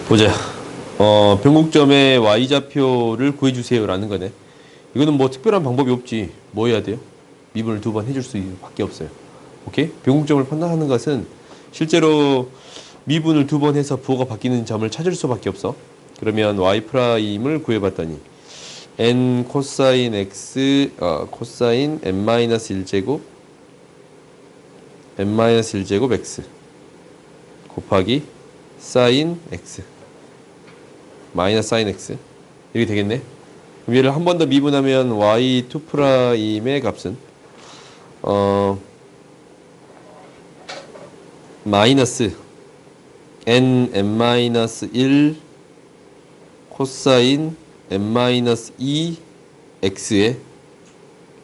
보자. 변곡점의 y좌표를 구해주세요 라는 거네. 이거는 뭐 특별한 방법이 없지. 뭐 해야 돼요? 미분을 두 번 해줄 수밖에 없어요. 오케이? 변곡점을 판단하는 것은 실제로 미분을 두 번 해서 부호가 바뀌는 점을 찾을 수밖에 없어. 그러면 y'을 구해봤더니 n 코사인 x 코사인 n-1제곱 n-1제곱 x 곱하기 사인 x 마이너스 사인 x 이렇게 되겠네. 그럼 얘를 한 번 더 미분하면 y2'의 값은 마이너스 n-1 코사인 n-2 x에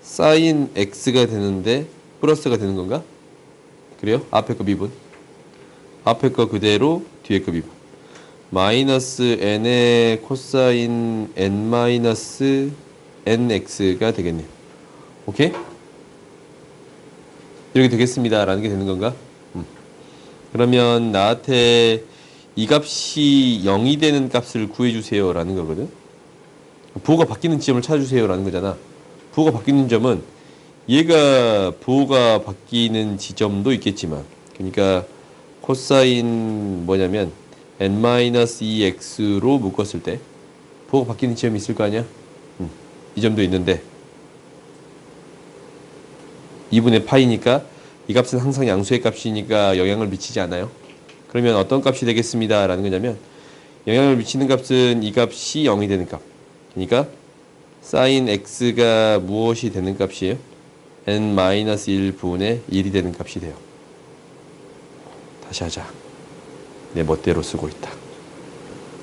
사인 x가 되는데 플러스가 되는 건가? 그래요? 앞에 거 미분. 앞에 거 그대로 뒤에 거 미분. 마이너스 n의 코사인 n-nx가 되겠네요. 오케이? 이렇게 되겠습니다 라는 게 되는 건가? 그러면 나한테 이 값이 0이 되는 값을 구해주세요 라는 거거든. 부호가 바뀌는 지점을 찾아주세요 라는 거잖아. 부호가 바뀌는 점은 얘가 부호가 바뀌는 지점도 있겠지만, 그러니까 코사인 뭐냐면 n-2x로 묶었을 때 부호가 바뀌는 지점이 있을 거 아니야? 이 점도 있는데 2분의 파이니까 이 값은 항상 양수의 값이니까 영향을 미치지 않아요. 그러면 어떤 값이 되겠습니다 라는 거냐면, 영향을 미치는 값은 이 값이 0이 되는 값. 그러니까 sin x가 무엇이 되는 값이에요? n-1분의 1이 되는 값이 돼요. 다시 하자. 내 멋대로 쓰고 있다.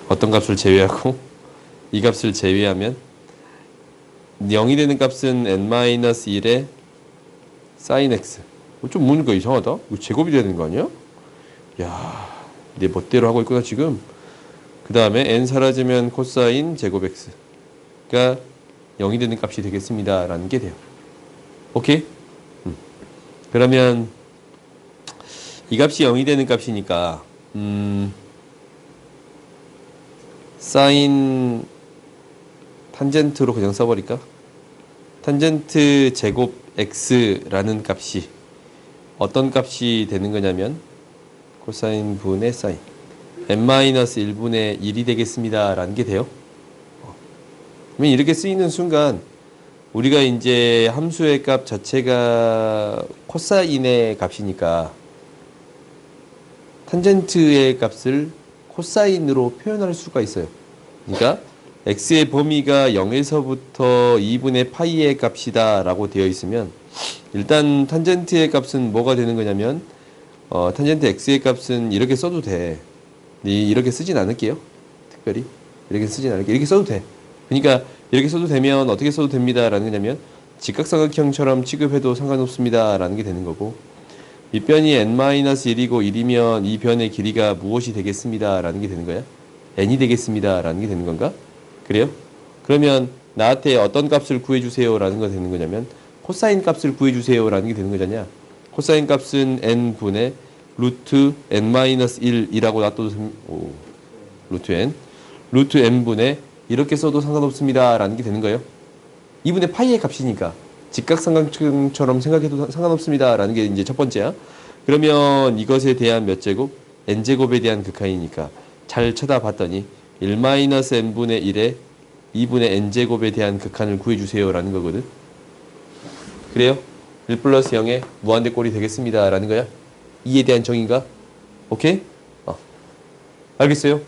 어떤 값을 제외하고 이 값을 제외하면 0이 되는 값은 n-1의 sin x. 좀 뭔가 이상하다. 이거 제곱이 되는 거 아니야? 야, 내 멋대로 하고 있구나 지금. 그 다음에 n 사라지면 코사인 제곱 x가 0이 되는 값이 되겠습니다 라는 게 돼요. 오케이? 그러면 이 값이 0이 되는 값이니까 사인 탄젠트로 그냥 써버릴까? 탄젠트 제곱 x라는 값이 어떤 값이 되는 거냐면 코사인 분의 사인 n-1분의 1이 되겠습니다 라는 게 돼요. 그러면 이렇게 쓰이는 순간 우리가 이제 함수의 값 자체가 코사인의 값이니까 탄젠트의 값을 코사인으로 표현할 수가 있어요. 그러니까 x의 범위가 0에서부터 2분의 파이의 값이다 라고 되어 있으면 일단 탄젠트의 값은 뭐가 되는 거냐면 탄젠트 x의 값은 이렇게 써도 돼. 이렇게 쓰진 않을게요. 특별히 이렇게 쓰진 않을게요. 이렇게 써도 돼. 그러니까 이렇게 써도 되면 어떻게 써도 됩니다 라는 거냐면 직각삼각형처럼 취급해도 상관없습니다 라는 게 되는 거고, 밑변이 n-1이고 1이면 이 변의 길이가 무엇이 되겠습니다 라는 게 되는 거야? n이 되겠습니다 라는 게 되는 건가? 그래요? 그러면 나한테 어떤 값을 구해주세요 라는 거 되는 거냐면 코사인 값을 구해주세요 라는 게 되는 거잖냐. 코사인 값은 n분의 루트 n-1이라고 놔둬도 루트 n 루트 n분의 이렇게 써도 상관없습니다 라는 게 되는 거예요. 2분의 파이의 값이니까 직각삼각형처럼 생각해도 상관없습니다 라는 게 이제 첫 번째야. 그러면 이것에 대한 몇 제곱? n제곱에 대한 극한이니까 잘 쳐다봤더니 1-n분의 1에 2분의 n제곱에 대한 극한을 구해주세요 라는 거거든. 그래요? 1 플러스 0에 무한대꼴이 되겠습니다 라는 거야. 2에 대한 정의인가? 오케이? 알겠어요?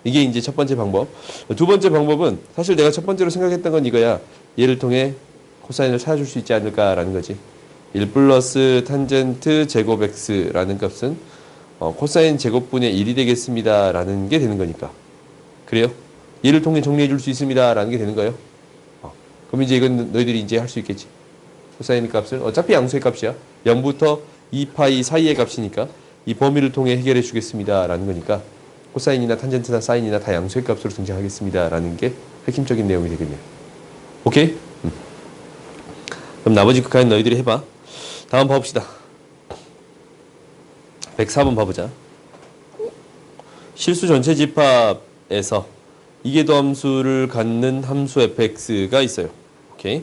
이게 이제 첫 번째 방법. 두 번째 방법은 사실 내가 첫 번째로 생각했던 건 이거야. 얘를 통해 코사인을 찾아줄 수 있지 않을까라는 거지. 1 플러스 탄젠트 제곱 x라는 값은 코사인 제곱분의 1이 되겠습니다 라는 게 되는 거니까. 그래요? 얘를 통해 정리해 줄 수 있습니다 라는 게 되는 거예요. 그럼 이제 이건 너희들이 이제 할 수 있겠지. 코사인 값을 어차피 양수의 값이야. 0부터 2파이 사이의 값이니까 이 범위를 통해 해결해 주겠습니다 라는 거니까 코사인이나 탄젠트나 사인이나 다 양수의 값으로 등장하겠습니다 라는 게 핵심적인 내용이 되겠네요. 오케이? 그럼 나머지 극한은 너희들이 해봐. 다음 봐봅시다. 104번 봐보자. 실수 전체 집합에서 이계도 함수를 갖는 함수 fx가 있어요. 오케이.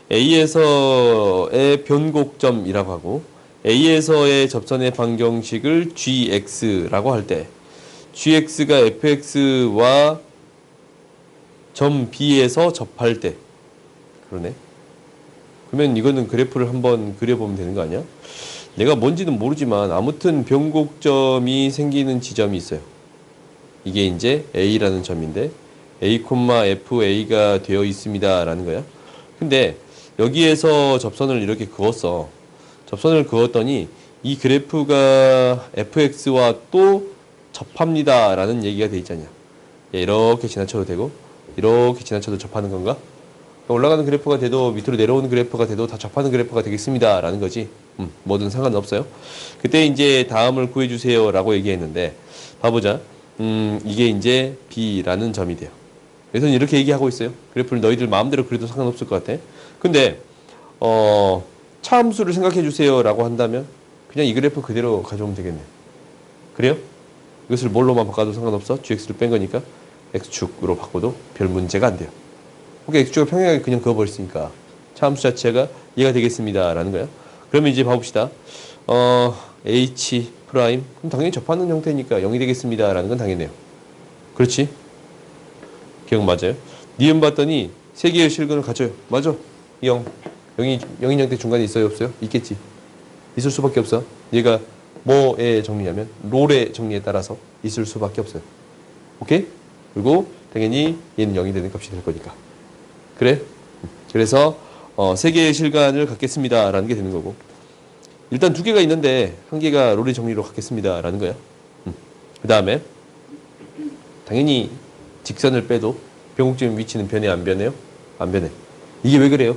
A에서의 변곡점이라고 하고 A에서의 접선의 방정식을 gx라고 할 때 gx가 fx와 점 B에서 접할 때 그러네. 그러면 이거는 그래프를 한번 그려보면 되는 거 아니야? 내가 뭔지는 모르지만 아무튼 변곡점이 생기는 지점이 있어요. 이게 이제 A라는 점인데 A, FA가 되어 있습니다 라는 거야. 근데 여기에서 접선을 이렇게 그었어. 접선을 그었더니 이 그래프가 fx와 또 접합니다 라는 얘기가 돼 있잖냐. 이렇게 지나쳐도 되고 이렇게 지나쳐도 접하는 건가? 올라가는 그래프가 돼도 밑으로 내려오는 그래프가 돼도 다 접하는 그래프가 되겠습니다 라는 거지. 뭐든 상관은 없어요. 그때 이제 다음을 구해주세요 라고 얘기했는데 봐보자. 이게 이제 B라는 점이 돼요. 그래서 이렇게 얘기하고 있어요. 그래프를 너희들 마음대로 그려도 상관없을 것 같아. 근데 차함수를 생각해 주세요 라고 한다면 그냥 이 그래프 그대로 가져오면 되겠네. 그래요? 이것을 뭘로만 바꿔도 상관없어? gx를 뺀 거니까 x축으로 바꿔도 별 문제가 안 돼요. 오케이, x축을 평행하게 그냥 그어버렸으니까 차함수 자체가 얘가 되겠습니다 라는 거야. 그러면 이제 봐봅시다. h 프라임 그럼 당연히 접하는 형태니까 0이 되겠습니다 라는 건 당연해요. 그렇지? 기억 맞아요? 니은 봤더니 세 개의 실근을 가져요. 맞아. 0. 0인 형태 중간에 있어요? 없어요? 있겠지. 있을 수밖에 없어. 얘가 뭐의 정리냐면 롤의 정리에 따라서 있을 수밖에 없어요. 오케이? 그리고 당연히 얘는 0이 되는 값이 될 거니까. 그래? 그래서 세 개의 실간을 갖겠습니다 라는 게 되는 거고 일단 두 개가 있는데 한 개가 롤의 정리로 갖겠습니다 라는 거야. 그 다음에 당연히 직선을 빼도 변곡점 위치는 변해 안 변해요? 안 변해. 이게 왜 그래요?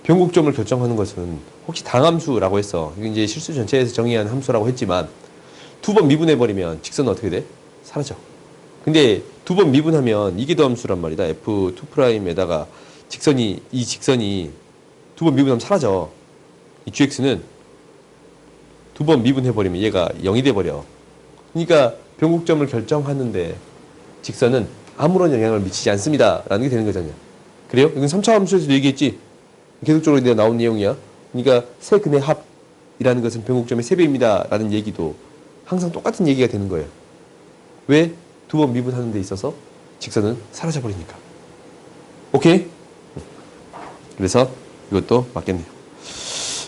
변곡점을 결정하는 것은 혹시 당함수라고 했어. 이게 이제 실수 전체에서 정의한 함수라고 했지만 두 번 미분해버리면 직선은 어떻게 돼? 사라져. 근데 두 번 미분하면 이계도 함수란 말이다. F2'에다가 이 직선이 두 번 미분하면 사라져. 이 gx는 두 번 미분해버리면 얘가 0이 돼버려. 그러니까 변곡점을 결정하는데 직선은 아무런 영향을 미치지 않습니다 라는 게 되는 거잖아요. 그래요? 이건 3차 함수에서도 얘기했지. 계속적으로 내가 나온 내용이야. 그러니까 세 근의 합이라는 것은 변곡점의 3배입니다 라는 얘기도 항상 똑같은 얘기가 되는 거예요. 왜? 두 번 미분하는 데 있어서 직선은 사라져버리니까. 오케이? 그래서 이것도 맞겠네요.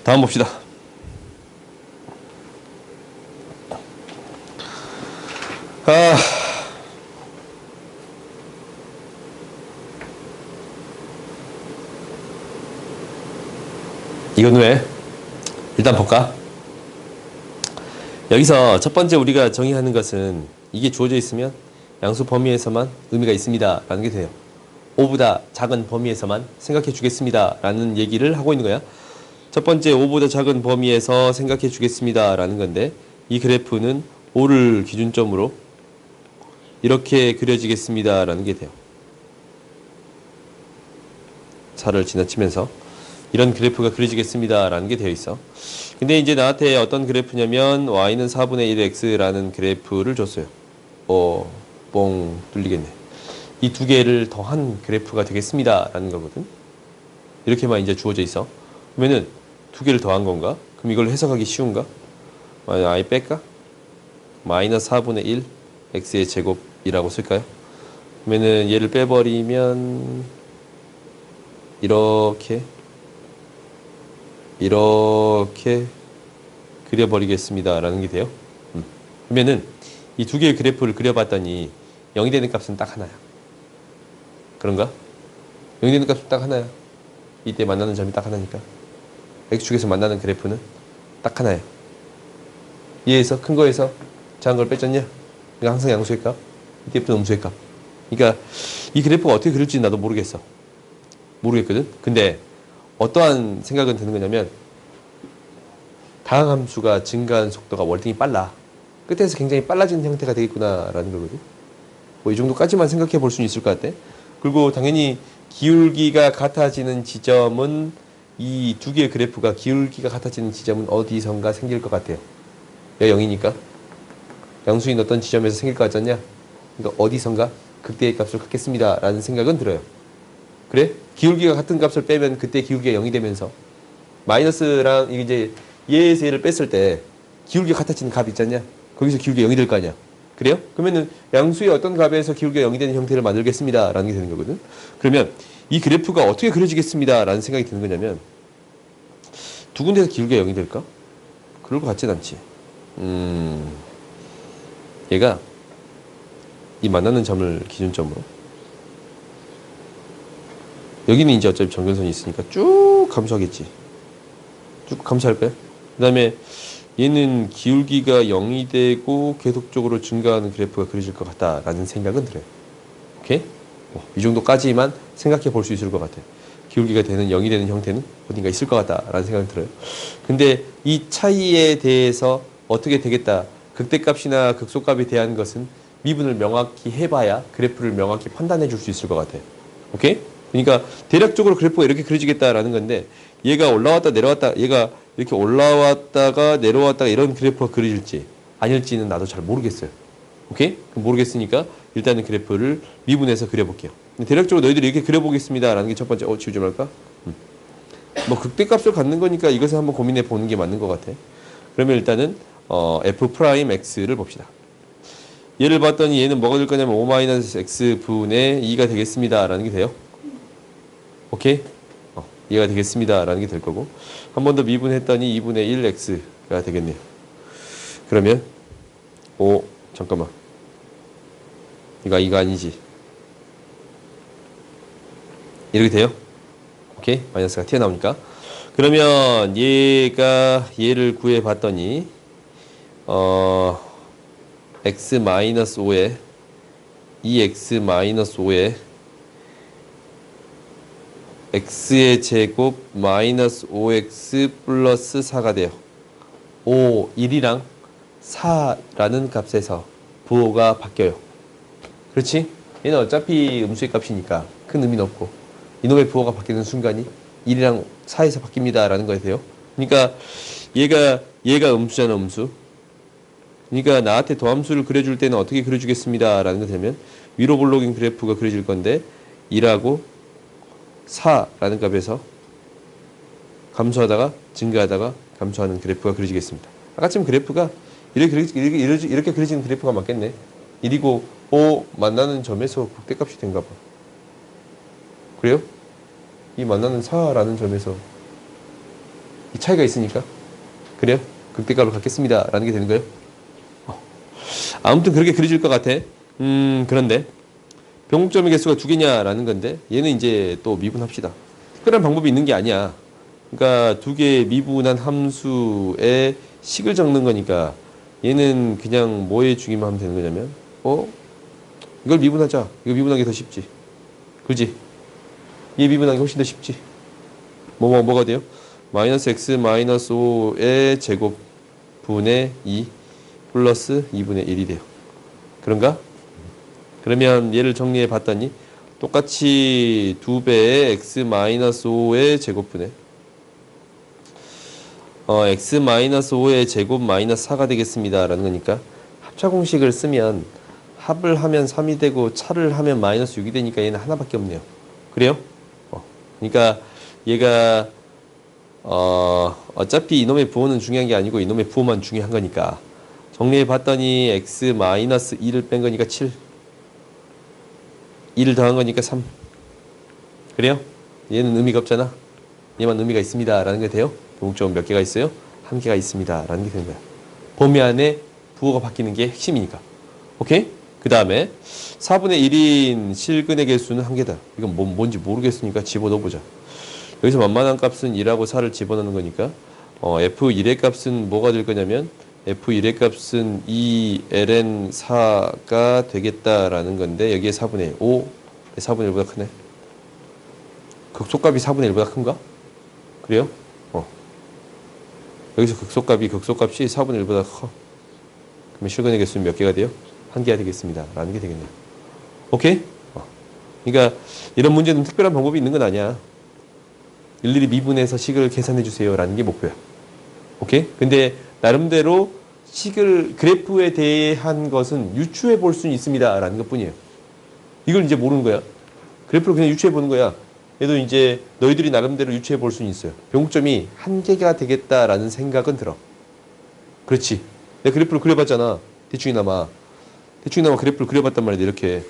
다음 봅시다. 이건 왜? 일단 볼까? 여기서 첫 번째 우리가 정의하는 것은 이게 주어져 있으면 양수 범위에서만 의미가 있습니다 라는 게 돼요. 5보다 작은 범위에서만 생각해 주겠습니다 라는 얘기를 하고 있는 거야. 첫 번째 5보다 작은 범위에서 생각해 주겠습니다 라는 건데 이 그래프는 5를 기준점으로 이렇게 그려지겠습니다 라는 게 돼요. 4를 지나치면서 이런 그래프가 그려지겠습니다 라는 게 되어 있어. 근데 이제 나한테 어떤 그래프냐면 y는 4분의 1x라는 그래프를 줬어요. 뻥 뚫리겠네. 이 두 개를 더한 그래프가 되겠습니다 라는 거거든. 이렇게만 이제 주어져 있어. 그러면은 두 개를 더한 건가? 그럼 이걸 해석하기 쉬운가? 아예 뺄까? 마이너스 4분의 1 x의 제곱이라고 쓸까요? 그러면은 얘를 빼버리면 이렇게 그려버리겠습니다 라는 게 돼요. 그러면은 이 두 개의 그래프를 그려봤더니 0이 되는 값은 딱 하나야. 그런가? 0이 되는 값은 딱 하나야. 이때 만나는 점이 딱 하나니까 x축에서 만나는 그래프는 딱 하나야. 얘에서 큰 거에서 작은 걸 뺐잖냐? 그러니까 항상 양수의 값, 이때부터 음수의 값. 그러니까 이 그래프가 어떻게 그릴지 나도 모르겠거든. 근데 어떠한 생각은 드는 거냐면 다항함수가 증가하는 속도가 월등히 빨라. 끝에서 굉장히 빨라지는 형태가 되겠구나라는 거거든. 뭐 이 정도까지만 생각해 볼 수는 있을 것 같아. 그리고 당연히 기울기가 같아지는 지점은 이 두 개의 그래프가 기울기가 같아지는 지점은 어디선가 생길 것 같아요. 0이니까. 양수인 어떤 지점에서 생길 것 같지 않냐? 그러니까 어디선가 극대의 값을 갖겠습니다 라는 생각은 들어요. 그래? 기울기가 같은 값을 빼면 그때 기울기가 0이 되면서 마이너스랑 이제 얘에서 얘를 뺐을 때 기울기가 같아지는 값 있잖냐? 거기서 기울기가 0이 될 거 아니야? 그래요? 그러면은 양수의 어떤 값에서 기울기가 0이 되는 형태를 만들겠습니다 라는 게 되는 거거든. 그러면 이 그래프가 어떻게 그려지겠습니다 라는 생각이 드는 거냐면 두 군데서 기울기가 0이 될까? 그럴 것 같진 않지. 얘가 이 만나는 점을 기준점으로 여기는 이제 어차피 정근선이 있으니까 쭉 감소하겠지. 쭉 감소할 거야. 그 다음에 얘는 기울기가 0이 되고 계속적으로 증가하는 그래프가 그려질 것 같다라는 생각은 들어요. 오케이? 이 정도까지만 생각해 볼 수 있을 것 같아. 기울기가 되는 0이 되는 형태는 어딘가 있을 것 같다라는 생각이 들어요. 근데 이 차이에 대해서 어떻게 되겠다. 극대값이나 극소값에 대한 것은 미분을 명확히 해봐야 그래프를 명확히 판단해 줄 수 있을 것 같아. 오케이? 그러니까 대략적으로 그래프가 이렇게 그려지겠다라는 건데 얘가 올라왔다 내려왔다 얘가 이렇게 올라왔다가 내려왔다가 이런 그래프가 그려질지 아닐지는 나도 잘 모르겠어요. 오케이? 모르겠으니까 일단은 그래프를 미분해서 그려볼게요. 대략적으로 너희들이 이렇게 그려보겠습니다 라는 게 첫 번째. 지우지 말까? 뭐 극대값을 갖는 거니까 이것을 한번 고민해 보는 게 맞는 것 같아. 그러면 일단은 f'x를 봅시다. 얘를 봤더니 얘는 뭐가 될 거냐면 5-x분의 2가 되겠습니다 라는 게 돼요. 오케이? 이해가 되겠습니다 라는 게 될 거고 한 번 더 미분했더니 2분의 1x가 되겠네요. 그러면 잠깐만 이거 아니지. 이렇게 돼요. 오케이? 마이너스가 튀어나오니까 그러면 얘를 구해 봤더니 x-5에 2x-5에 x의 제곱 마이너스 5x 플러스 4가 돼요. 1이랑 4라는 값에서 부호가 바뀌어요. 그렇지? 얘는 어차피 음수의 값이니까 큰 의미는 없고 이놈의 부호가 바뀌는 순간이 1이랑 4에서 바뀝니다 라는 거에 돼요. 그러니까 얘가 음수잖아. 음수. 그러니까 나한테 더함수를 그려줄 때는 어떻게 그려주겠습니다 라는 거 되면 위로 볼록인 그래프가 그려질 건데 2라고 4라는 값에서 감소하다가 증가하다가 감소하는 그래프가 그려지겠습니다. 아까쯤 그래프가 이렇게 그려지는 그래프가 맞겠네. 1이고 5 만나는 점에서 극대값이 된가 봐. 그래요? 이 만나는 4라는 점에서 이 차이가 있으니까 그래요? 극대값을 갖겠습니다 라는 게 되는 거예요. 아무튼 그렇게 그려질 것 같아. 그런데 병목점의 개수가 2개냐라는 건데 얘는 이제 또 미분합시다. 특별한 방법이 있는 게 아니야. 그러니까 2개의 미분한 함수의 식을 적는 거니까 얘는 그냥 뭐에 주기만 하면 되는 거냐면 이걸 미분하자. 이거 미분하기 더 쉽지. 그지? 얘 미분하기 훨씬 더 쉽지. 뭐가 돼요? 마이너스 x 마이너스 5의 제곱 분의 2 플러스 2분의 1이 돼요. 그런가? 그러면 얘를 정리해 봤더니 똑같이 2배의 x-5의 제곱분의 x-5의 제곱 마이너스 4가 되겠습니다 라는 거니까 합차공식을 쓰면 합을 하면 3이 되고 차를 하면 마이너스 6이 되니까 얘는 하나밖에 없네요. 그래요? 그러니까 얘가 어차피 이놈의 부호는 중요한 게 아니고 이놈의 부호만 중요한 거니까 정리해 봤더니 x-2를 뺀 거니까 7 2를 더한 거니까 3. 그래요? 얘는 의미가 없잖아. 얘만 의미가 있습니다 라는 게 돼요. 병목점은 몇 개가 있어요? 1개가 있습니다 라는 게 되는 거야. 범위 안에 부호가 바뀌는 게 핵심이니까. 오케이? 그 다음에 4분의 1인 실근의 개수는 1개다. 이건 뭔지 모르겠으니까 집어넣어보자. 여기서 만만한 값은 2하고 4를 집어넣는 거니까 f1의 값은 뭐가 될 거냐면 f1의 값은 2ln4가 되겠다라는 건데 여기에 4분의 1. 4분의 1보다 크네. 극소값이 4분의 1보다 큰가? 그래요? 여기서 극소값이 4분의 1보다 커. 그러면 실근의 개수는 몇 개가 돼요? 1개가 되겠습니다 라는 게 되겠네요. 오케이? 그러니까 이런 문제는 특별한 방법이 있는 건 아니야. 일일이 미분해서 식을 계산해 주세요 라는 게 목표야. 오케이? 근데 나름대로 식을 그래프에 대한 것은 유추해 볼 수는 있습니다라는 것뿐이에요. 이걸 이제 모르는 거야. 그래프를 그냥 유추해 보는 거야. 얘도 이제 너희들이 나름대로 유추해 볼 수는 있어요. 변곡점이 한 개가 되겠다라는 생각은 들어. 그렇지. 내가 그래프를 그려봤잖아. 대충이나마 그래프를 그려봤단 말이다. 이렇게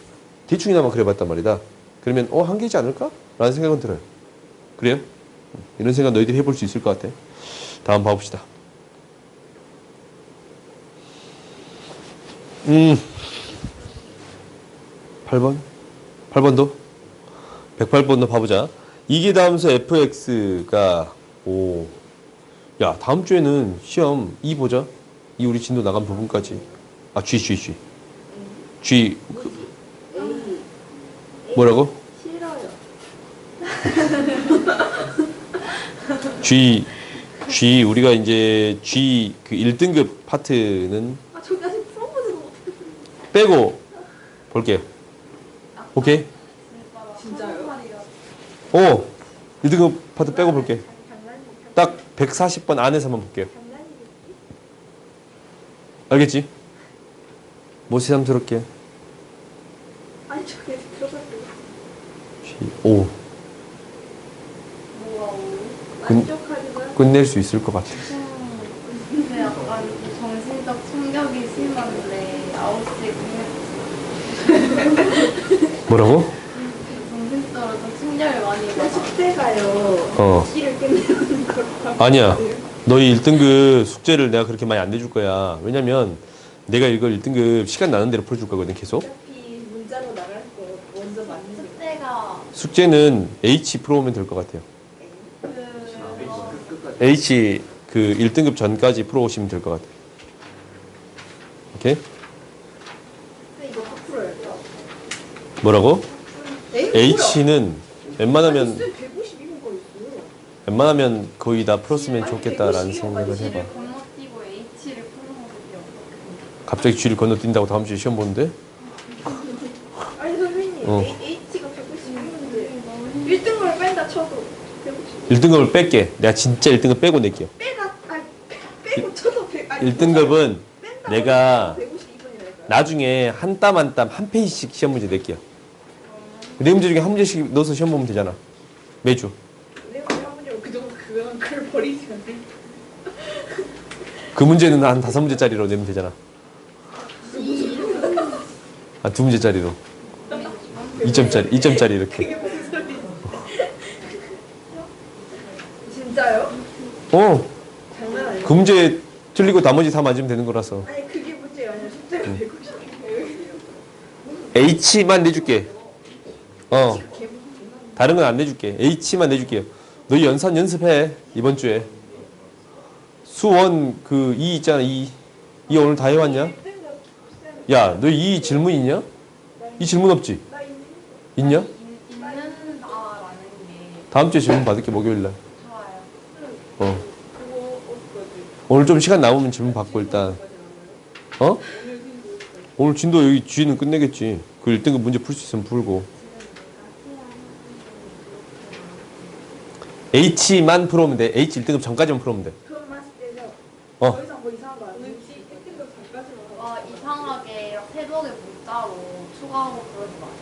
대충이나마 그려봤단 말이다. 그러면 한 개지 않을까? 라는 생각은 들어요. 그래요? 이런 생각 너희들이 해볼 수 있을 것 같아. 다음 봐봅시다. 8번? 8번도? 108번도 봐보자. 이기다함수 fx가 야, 다음 주에는 시험 2 보자. 이 우리 진도 나간 부분까지. G 뭐라고? 싫어요. G 우리가 이제 G 그 1등급 파트는 저기 아직 풀어보지도 빼고 볼게요. 오케이? 진짜요? 1등급 파트 빼고 볼게. 딱 140번 안에서만 볼게요. 알겠지? 뭐 새삼스럽게. 아니 저기 들어갈게요. G5 만족하지만 끝낼 수 있을 것 같아. 근데 약간 정신적 충격이 심한데 9시에 뭐라고? 정신적으로 좀 충격을 많이 받아. 숙제가요. 시를 끝내는 걸 아니야. 너희 1등급 숙제를 내가 그렇게 많이 안 내줄 거야. 왜냐면 내가 이걸 1등급 시간 나는 대로 풀어줄 거거든, 계속. 어차피 문자로 나갈 거 먼저 맞는 게 숙제가 숙제는 H 풀어오면 될 것 같아요. H 그 1등급 전까지 풀어오시면 될 것 같아요. 오케이? 근데 이거 다 풀어요. 뭐라고? 에이, H는 웬만하면 152분 거 있어요. 웬만하면 거의 다 풀었으면 좋겠다라는 생각을 해봐. G를 건너뛰고 H를 푸는 것이 어떻게? 갑자기 G를 건너뛴다고 다음 주에 시험 보는데? 아니 선생님 H가 152분인데 1등급을 뺀다 쳐도 152. 1등급을 뺄게. 내가 진짜 1등급 빼고 낼게요. 빼고 쳐도 100. 1등급은 내가 152분이라니까요. 나중에 한 땀 한 땀 한 페이지씩 시험 문제 낼게요. 네 문제 중에 한 문제씩 넣어서 시험 보면 되잖아. 매주. 내가 한 문제 그 정도 그걸 버리시면 돼. 그 문제는 한 5문제짜리로 내면 되잖아. 아, 2문제짜리로. 2점짜리 이렇게. 그게 무슨 소리? 진짜요? 장난 아니에요. 그 문제 틀리고 나머지 다 맞으면 되는 거라서. 아니 그게 문제가 아니라 숙제가 150. H만 내줄게. 다른 건 안 내줄게. H만 내줄게요. 너희 연습해. 이번 주에. 수원 그 2 있잖아. 2 오늘 다 해왔냐? 야, 너 이 질문 있냐? 이 질문 없지? 있냐? 있는다라는 게 다음 주에 질문 받을게, 목요일날. 좋아요. 오늘 좀 시간 남으면 질문 받고 일단. 오늘 진도 여기 G는 끝내겠지. 그 1등급 문제 풀 수 있으면 풀고. H만 풀어오면 돼. H 1등급 전까지만 풀어오면 돼. 그런 맛이 되죠? 어. 더 이상 뭐 이상한 거 아니에요? 1등급 전까지만. 와 이상하게 새벽에 문자로 추가하고 그러지 마세요.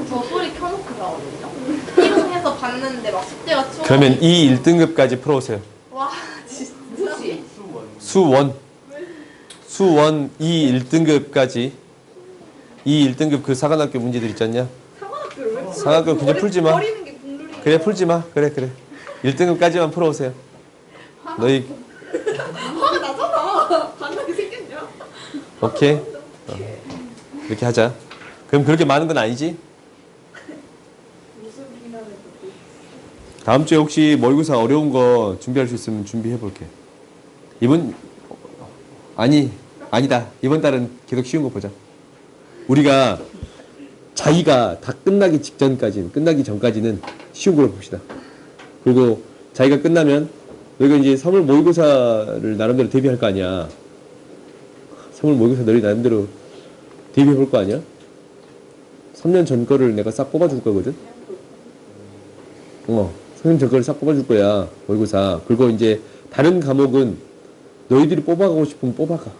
저 소리 켜놓고 자거든요. 피곤해서 봤는데 막 숙제가 추가. 그러면 이 1등급까지 풀어오세요. 와 진짜. 수원 이 1등급까지. 이 1등급 그 사관학교 문제들 있잖냐? 사관학교를 왜 풀어요? 사관학교 그냥 풀지 마. 버리는 게 국룰이에요. 그래, 풀지 마. 그래. 1등급까지만 풀어오세요. 너희, 화가 나잖아. 반응이 생겼냐? 오케이. 이렇게 하자. 그럼 그렇게 많은 건 아니지? 무슨 비난을 듣고. 다음 주에 혹시 모의고사 어려운 거 준비할 수 있으면 준비해 볼게. 아니다. 이번 달은 계속 쉬운 거 보자. 우리가 자기가 다 끝나기 전까지는 쉬운 걸로 봅시다. 그리고 자기가 끝나면 너희가 이제 3월 모의고사를 나름대로 대비할 거 아니야. 3월 모의고사 너희 나름대로 대비해 볼 거 아니야? 3년 전 거를 내가 싹 뽑아줄 거거든? 3년 전 거를 싹 뽑아줄 거야, 모의고사. 그리고 이제 다른 과목은 너희들이 뽑아가고 싶으면 뽑아가.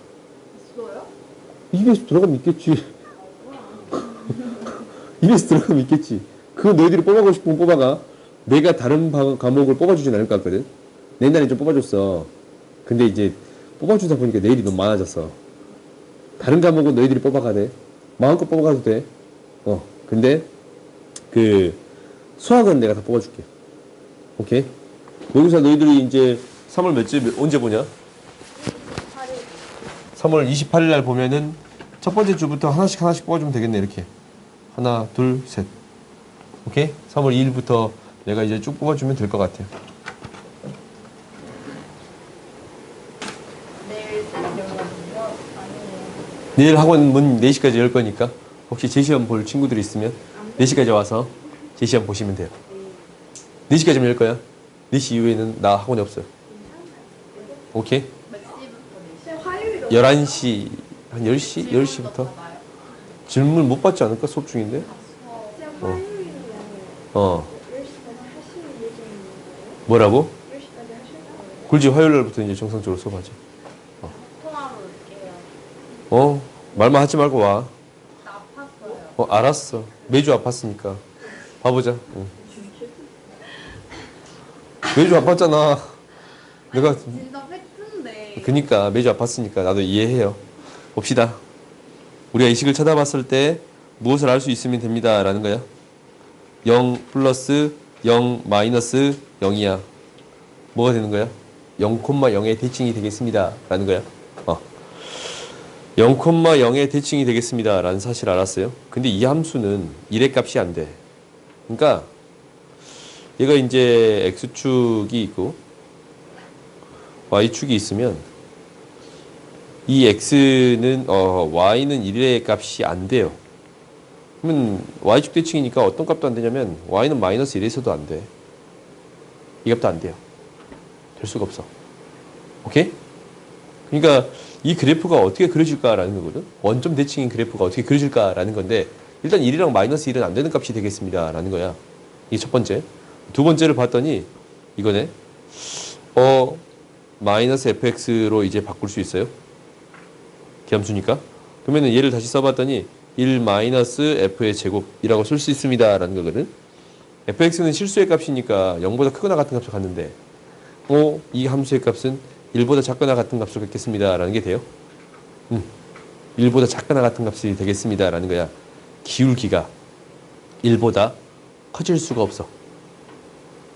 있어요? 입에서 들어가면 있겠지. 입에서 들어가면 있겠지. 그거 너희들이 뽑아가고 싶으면 뽑아가. 내가 다른 과목을 뽑아주진 않을 것 같거든. 내 옛날에 좀 뽑아줬어. 근데 이제 뽑아주다 보니까 내일이 너무 많아졌어. 다른 과목은 너희들이 뽑아가 돼. 마음껏 뽑아가도 돼. 근데 그 수학은 내가 다 뽑아줄게. 오케이? 여기서 너희들이 이제 3월 몇째 언제 보냐? 3월 28일 날 보면은 첫 번째 주부터 하나씩 뽑아주면 되겠네. 이렇게 하나 둘 셋. 오케이? 3월 2일부터 내가 이제 쭉 뽑아주면 될 것 같아요. 내일 열거든요. 아니에요. 내일 학원 문 4시까지 열 거니까 혹시 제 시험 볼 친구들이 있으면 4시까지 와서 제 시험 보시면 돼요. 4시까지면 열 거야. 4시 이후에는 나 학원이 없어요. 오케이? 몇 시부터 몇 시? 쌤 화요일 11시, 한 10시? 10시부터? 질문 못 받지 않을까? 수업 중인데? 쌤 화요일이요. 10시까지 하실 예정인가요? 뭐라고? 10시까지 하실 거예요? 굴지 화요일 날부터 이제 정상적으로 수업하지. 통화로 올게요. 말만 하지 말고 와. 나 아팠어요. 알았어. 매주 아팠으니까. 봐보자. 매주 아팠잖아. 내가, 진짜 팩트인데. 그니까, 매주 아팠으니까 나도 이해해요. 봅시다. 우리가 이 식을 쳐다봤을 때 무엇을 알 수 있으면 됩니다. 라는 거야. 0 플러스 0 마이너스 0이야. 뭐가 되는 거야? 0,0의 대칭이 되겠습니다. 라는 거야. 0,0의 대칭이 되겠습니다. 라는 사실을 알았어요. 근데 이 함수는 1의 값이 안 돼. 그러니까 얘가 이제 x축이 있고 y축이 있으면 이 x는 y는 1의 값이 안 돼요. 그러면 y축 대칭이니까 어떤 값도 안 되냐면 y는 마이너스 1에서도 안 돼. 이 값도 안 돼요. 될 수가 없어. 오케이? 그러니까 이 그래프가 어떻게 그려질까라는 거거든. 원점 대칭인 그래프가 어떻게 그려질까라는 건데 일단 1이랑 마이너스 1은 안 되는 값이 되겠습니다. 라는 거야. 이게 첫 번째. 두 번째를 봤더니 이거네. 마이너스 fx로 이제 바꿀 수 있어요. 기함수니까. 그러면은 얘를 다시 써봤더니 1 마이너스 f의 제곱이라고 쓸 수 있습니다. 라는 거거든. fx는 실수의 값이니까 0보다 크거나 같은 값을 갖는데 이 함수의 값은 1보다 작거나 같은 값을 갖겠습니다. 라는 게 돼요. 1보다 작거나 같은 값이 되겠습니다. 라는 거야. 기울기가 1보다 커질 수가 없어.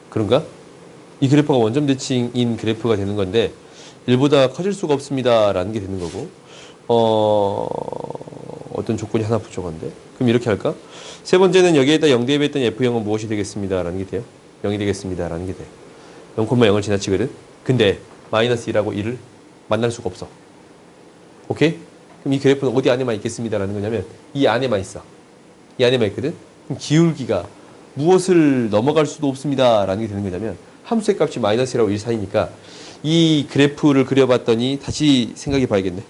그런가? 이 그래프가 원점 대칭인 그래프가 되는 건데 1보다 커질 수가 없습니다. 라는 게 되는 거고 어떤 조건이 하나 부족한데 그럼 이렇게 할까? 세 번째는 여기에다 0 대입했던 f0은 무엇이 되겠습니다. 라는 게 돼요. 0이 되겠습니다. 라는 게 돼. 0,0을 지나치거든. 근데 마이너스 1하고 1을 만날 수가 없어. 오케이? 그럼 이 그래프는 어디 안에만 있겠습니다. 라는 거냐면 이 안에만 있어. 이 안에만 있거든. 그럼 기울기가 무엇을 넘어갈 수도 없습니다. 라는 게 되는 거냐면 함수의 값이 마이너스 1하고 1 사이니까 이 그래프를 그려봤더니 다시 생각해 봐야겠네.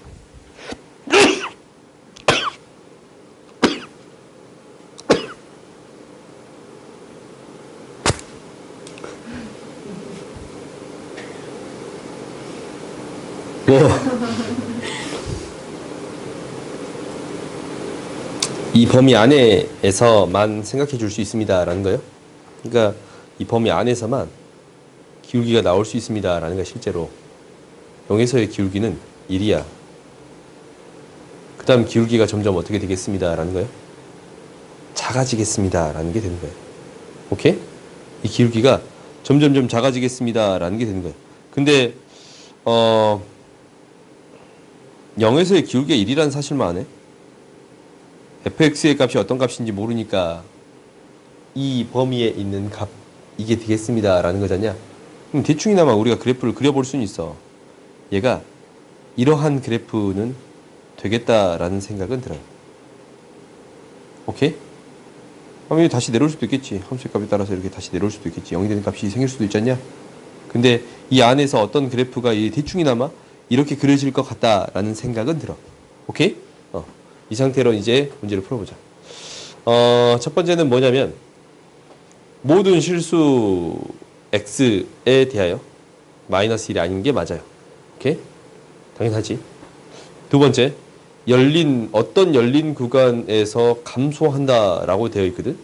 이 범위 안에서만 생각해 줄 수 있습니다. 라는 거예요. 그러니까 이 범위 안에서만 기울기가 나올 수 있습니다. 라는 거야, 실제로. 0에서의 기울기는 1이야. 그 다음 기울기가 점점 어떻게 되겠습니다. 라는 거예요. 작아지겠습니다. 라는 게 되는 거예요. 오케이? 이 기울기가 점점점 작아지겠습니다. 라는 게 되는 거예요. 근데, 0에서의 기울기가 1이라는 사실만 안 해? fx의 값이 어떤 값인지 모르니까 이 범위에 있는 값 이게 되겠습니다 라는 거잖냐. 그럼 대충이나마 우리가 그래프를 그려볼 수는 있어. 얘가 이러한 그래프는 되겠다라는 생각은 들어요. 오케이? 그럼 다시 내려올 수도 있겠지. 함수의 값에 따라서 이렇게 다시 내려올 수도 있겠지. 0이 되는 값이 생길 수도 있잖냐. 근데 이 안에서 어떤 그래프가 대충이나마 이렇게 그려질 것 같다라는 생각은 들어. 오케이? 이 상태로 이제 문제를 풀어보자. 첫 번째는 뭐냐면 모든 실수 x에 대하여 마이너스 1이 아닌 게 맞아요. 오케이? 당연하지. 두 번째, 어떤 열린 구간에서 감소한다라고 되어 있거든.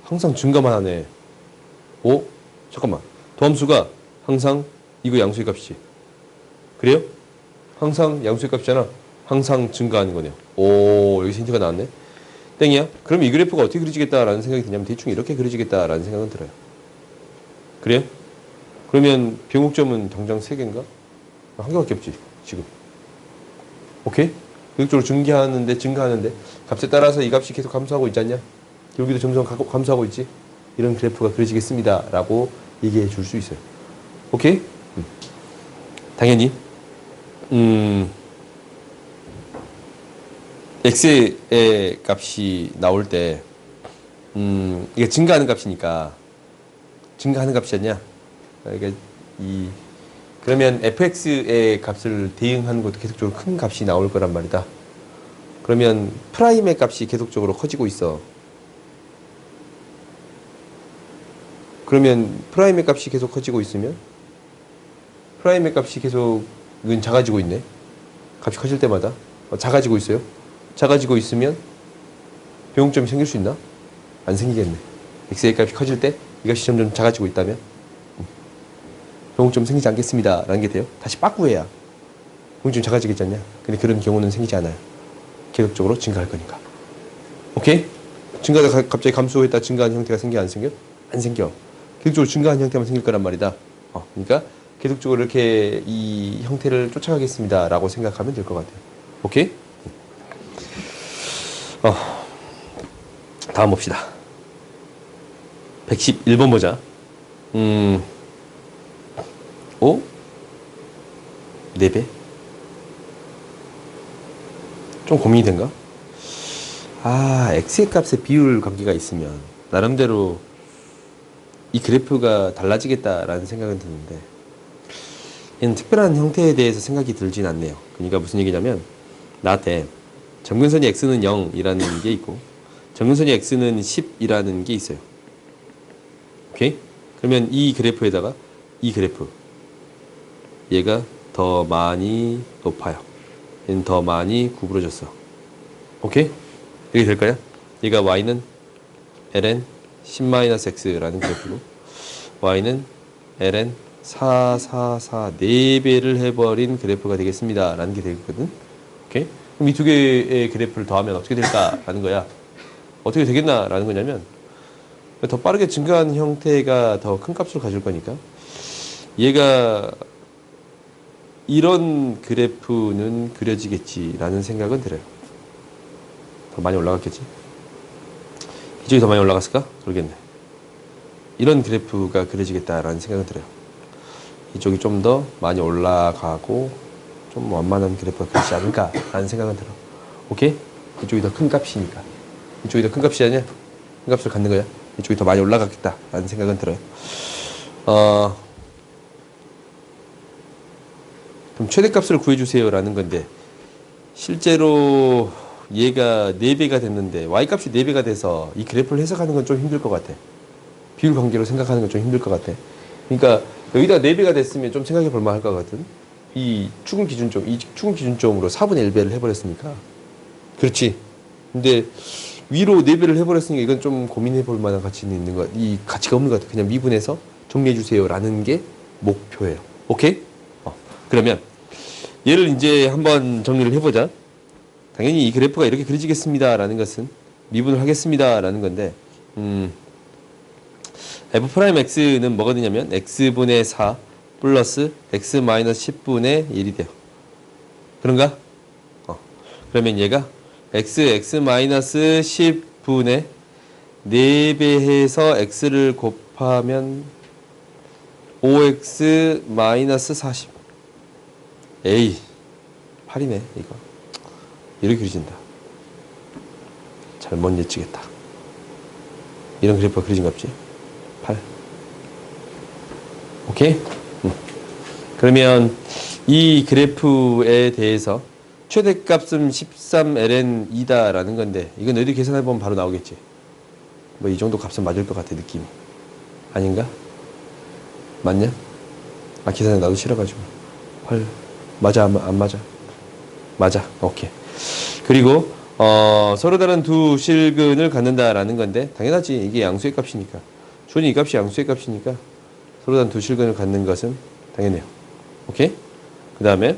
항상 증가만 하네. 오? 잠깐만. 도함수가 항상 이거 양수의 값이지. 그래요? 항상 양수의 값이잖아. 항상 증가하는 거네요. 오, 여기서 힌트가 나왔네. 땡이야? 그럼 이 그래프가 어떻게 그려지겠다라는 생각이 드냐면 대충 이렇게 그려지겠다라는 생각은 들어요. 그래요? 그러면 변곡점은 당장 3개인가? 한 개밖에 없지, 지금. 오케이? 계속적으로 증가하는데 값에 따라서 이 값이 계속 감소하고 있지 않냐? 여기도 점점 감소하고 있지? 이런 그래프가 그려지겠습니다. 라고 얘기해 줄 수 있어요. 오케이? 당연히 x의 값이 나올 때 이게 증가하는 값이니까 증가하는 값이었냐? 그러니까 그러면 fx의 값을 대응하는 것도 계속적으로 큰 값이 나올 거란 말이다. 그러면 프라임의 값이 계속적으로 커지고 있어. 그러면 프라임의 값이 계속 커지고 있으면 프라임의 값이 계속은 작아지고 있네. 값이 커질 때마다 작아지고 있어요. 작아지고 있으면 변곡점이 생길 수 있나? 안 생기겠네. x의 값이 커질 때 이 값이 점점 작아지고 있다면 변곡점 생기지 않겠습니다. 라는 게 돼요. 다시 빠꾸해야 변곡점이 작아지겠지 않냐? 근데 그런 경우는 생기지 않아요. 계속적으로 증가할 거니까. 오케이? 증가하다 갑자기 감소했다 증가하는 형태가 생겨 안 생겨? 안 생겨. 계속적으로 증가하는 형태만 생길 거란 말이다. 그러니까 계속적으로 이렇게 이 형태를 쫓아가겠습니다. 라고 생각하면 될 것 같아요. 오케이? 다음 봅시다. 111번 보자. 오? 4배? 좀 고민이 된가? x의 값에 비율 관계가 있으면 나름대로 이 그래프가 달라지겠다라는 생각은 드는데 얘는 특별한 형태에 대해서 생각이 들진 않네요. 그러니까 무슨 얘기냐면 나한테 점근선이 x는 0이라는 게 있고 점근선이 x는 10이라는 게 있어요. 오케이? 그러면 이 그래프에다가 이 그래프 얘가 더 많이 높아요. 얘는 더 많이 구부러졌어. 오케이? 이렇게 될까요? 얘가 y는 ln 10-x라는 그래프고 y는 ln 4, 4, 4 4배를 해버린 그래프가 되겠습니다. 라는 게 되겠거든. 오케이? 그럼 이 두 개의 그래프를 더하면 어떻게 될까라는 거야. 어떻게 되겠나라는 거냐면 더 빠르게 증가하는 형태가 더 큰 값을 가질 거니까 얘가 이런 그래프는 그려지겠지라는 생각은 들어요. 더 많이 올라갔겠지? 이쪽이 더 많이 올라갔을까? 그러겠네. 이런 그래프가 그려지겠다라는 생각은 들어요. 이쪽이 좀 더 많이 올라가고 좀 완만한 그래프가 그리지 않을까라는 생각은 들어. 오케이? 이쪽이 더 큰 값이니까. 이쪽이 더 큰 값이 아니야? 큰 값을 갖는 거야. 이쪽이 더 많이 올라갔겠다라는 생각은 들어요. 그럼 최대값을 구해주세요라는 건데 실제로 얘가 4배가 됐는데 y값이 4배가 돼서 이 그래프를 해석하는 건 좀 힘들 것 같아. 비율 관계로 생각하는 건 좀 힘들 것 같아. 그러니까 여기다 4배가 됐으면 좀 생각해 볼 만할 것 같은. 이 축은 기준점으로 4분의 1배를 해버렸으니까. 그렇지. 근데 위로 4배를 해버렸으니까 이건 좀 고민해 볼 만한 가치는 있는 것 같아. 이 가치가 없는 것 같아. 그냥 미분해서 정리해 주세요라는 게 목표예요. 오케이? 그러면 얘를 이제 한번 정리를 해보자. 당연히 이 그래프가 이렇게 그려지겠습니다라는 것은 미분을 하겠습니다라는 건데 f'x는 뭐가 되냐면 x분의 4 플러스 x 마이너스 10분의 1이 돼요. 그런가? 그러면 얘가 x 마이너스 10분의 4배 해서 x를 곱하면 5x 마이너스 40. 에이 8이네 이거. 이렇게 그려진다. 잘못 예측했다. 이런 그래프가 그려진 거 없지? 8. 오케이? 그러면 이 그래프에 대해서 최대값은 13ln2다 라는 건데 이건 너희들 계산해보면 바로 나오겠지. 뭐 이 정도 값은 맞을 것 같아 느낌이. 아닌가? 맞냐? 계산해 나도 싫어가지고 8 맞아, 안 맞아? 맞아. 오케이. 그리고 서로 다른 두 실근을 갖는다라는 건데 당연하지. 이게 양수의 값이니까. 주어진 이 값이 양수의 값이니까 서로 다른 두 실근을 갖는 것은 당연해요. 오케이? 그 다음에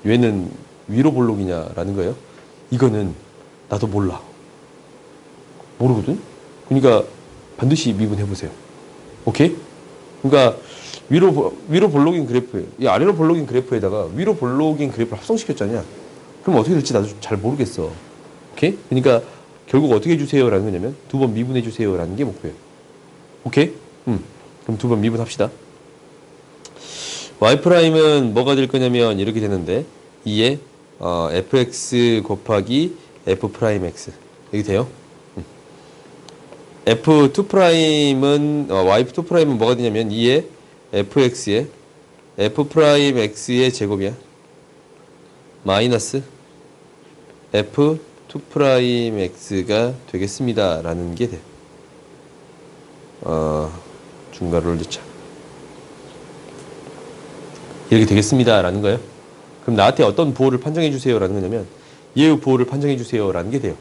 얘는 위로 볼록이냐라는 거예요. 이거는 나도 몰라. 모르거든? 그러니까 반드시 미분해보세요. 오케이? 그러니까 위로 볼록인 그래프에, 이 아래로 볼록인 그래프에다가 위로 볼록인 그래프를 합성시켰잖냐? 그럼 어떻게 될지 나도 잘 모르겠어. 오케이? 그러니까 결국 어떻게 해주세요라는 거냐면 두 번 미분해주세요라는 게 목표예요. 오케이? 그럼 두 번 미분합시다. y''은 뭐가 될 거냐면 이렇게 되는데 2에 fx 곱하기 f'x 이렇게 돼요. f2'은 y2'은 뭐가 되냐면 2에 fx에 f'x의 제곱이야. 마이너스 f2'x가 되겠습니다. 라는 게 돼. 중괄호를 넣자. 이렇게 되겠습니다. 라는 거예요. 그럼 나한테 어떤 부호를 판정해 주세요. 라는 거냐면 예의 부호를 판정해 주세요. 라는 게 돼요.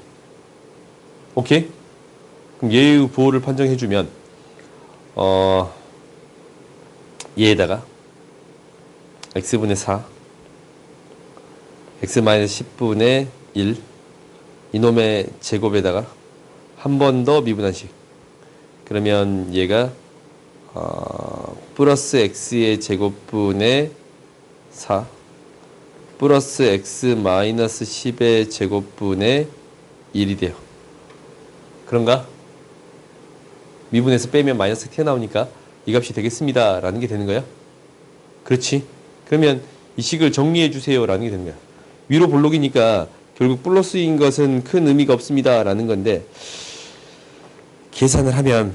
오케이? 그럼 예의 부호를 판정해 주면 얘에다가 x분의 4 x-10분의 1 이놈의 제곱에다가 한 번 더 미분한식. 그러면 얘가 플러스 x의 제곱분의 4 플러스 x-10의 제곱분의 1이 돼요. 그런가? 미분에서 빼면 마이너스 튀어나오니까 이 값이 되겠습니다. 라는 게 되는 거야. 그렇지? 그러면 이 식을 정리해 주세요. 라는 게 되는 거야. 위로 볼록이니까 결국 플러스인 것은 큰 의미가 없습니다. 라는 건데 계산을 하면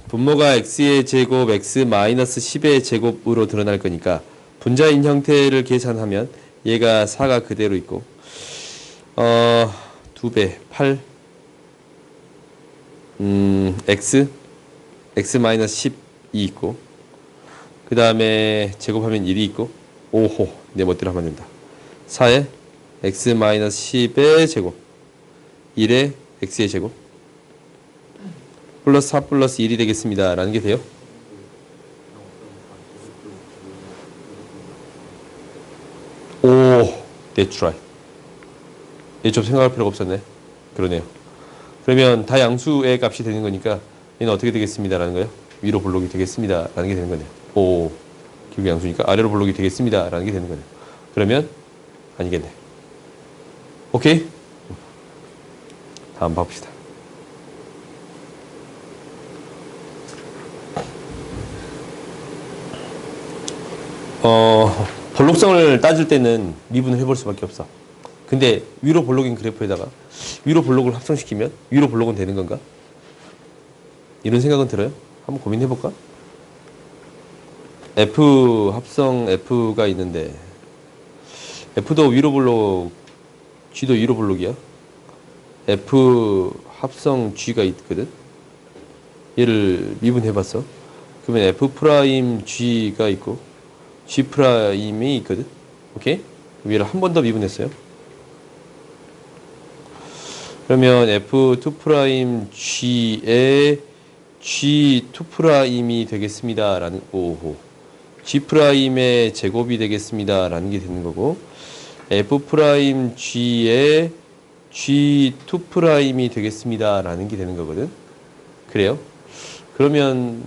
분모가 x의 제곱 x-10의 제곱으로 드러날 거니까 분자인 형태를 계산하면 얘가 4가 그대로 있고 2배 8 x-10이 있고 그 다음에 제곱하면 1이 있고 오호 내 멋대로 하면 된다. 4에 x-10의 제곱 1에 x의 제곱 플러스 4 플러스 1이 되겠습니다. 라는 게 돼요. 오, that's right. 얘 좀 생각할 필요가 없었네. 그러네요. 그러면 다 양수의 값이 되는 거니까 얘는 어떻게 되겠습니다. 라는 거예요. 위로 볼록이 되겠습니다. 라는 게 되는 거네요. 오, 결국 양수니까 아래로 볼록이 되겠습니다. 라는 게 되는 거네요. 그러면 아니겠네. 오케이? 다음 봐봅시다. 볼록성을 따질 때는 미분을 해볼 수밖에 없어. 근데 위로 볼록인 그래프에다가 위로 볼록을 합성시키면 위로 볼록은 되는 건가? 이런 생각은 들어요? 한번 고민해볼까? F 합성 F가 있는데 F도 위로 볼록 G도 위로 볼록이야. F 합성 G가 있거든. 얘를 미분해봤어. 그러면 F 프라임 G가 있고 G 프라임이 있거든. 오케이? 얘를 한 번 더 미분했어요. 그러면 F2 프라임 G의 G2 프라임이 되겠습니다. 라는 오호. G 프라임의 제곱이 되겠습니다. 라는 게 되는 거고 F 프라임 G의 G2 프라임이 되겠습니다. 라는 게 되는 거거든. 그래요? 그러면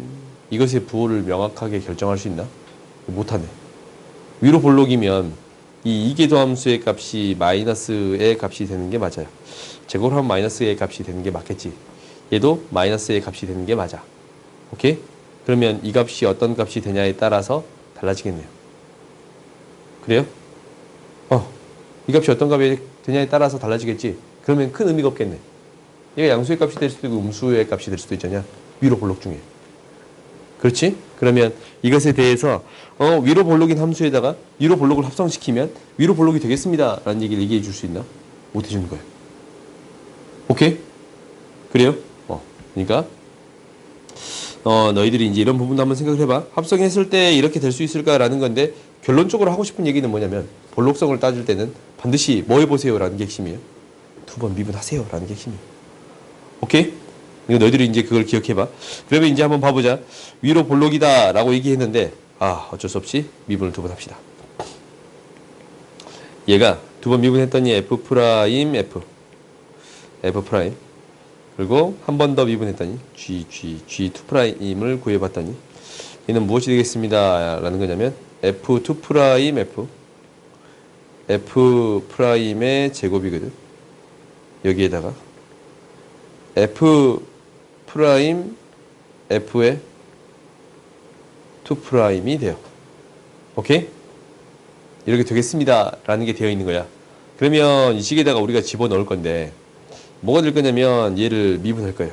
이것의 부호를 명확하게 결정할 수 있나? 못하네. 위로 볼록이면 이 이계도함수의 값이 마이너스의 값이 되는 게 맞아요. 제곱을 하면 마이너스의 값이 되는 게 맞겠지. 얘도 마이너스의 값이 되는 게 맞아. 오케이? 그러면 이 값이 어떤 값이 되냐에 따라서 달라지겠네요. 그래요? 이 값이 어떤 값이 되냐에 따라서 달라지겠지. 그러면 큰 의미가 없겠네. 얘가 양수의 값이 될 수도 있고 음수의 값이 될 수도 있잖냐. 위로 볼록 중에. 그렇지? 그러면 이것에 대해서 위로 볼록인 함수에다가 위로 볼록을 합성시키면 위로 볼록이 되겠습니다. 라는 얘기를 얘기해 줄 수 있나? 못 해주는 거예요. 오케이? 그래요? 그러니까 너희들이 이제 이런 부분도 한번 생각을 해봐. 합성했을 때 이렇게 될 수 있을까라는 건데 결론적으로 하고 싶은 얘기는 뭐냐면 볼록성을 따질 때는 반드시 뭐 해보세요 라는 게 핵심이에요. 두 번 미분하세요 라는 게 핵심이에요. 오케이? 이거 너희들이 이제 그걸 기억해봐. 그러면 이제 한번 봐보자. 위로 볼록이다 라고 얘기했는데 어쩔 수 없이 미분을 두 번 합시다. 얘가 두 번 미분했더니 F 프라임 F 프라임 그리고 한 번 더 미분했더니 G2 프라임을 구해봤더니 얘는 무엇이 되겠습니다 라는 거냐면 F2 프라임 F 프라임의 제곱이거든. 여기에다가 F 프라임 F의 2 프라임이 돼요. 오케이? 이렇게 되겠습니다 라는 게 되어 있는 거야. 그러면 이 식에다가 우리가 집어넣을 건데 뭐가 될 거냐면 얘를 미분할 거예요.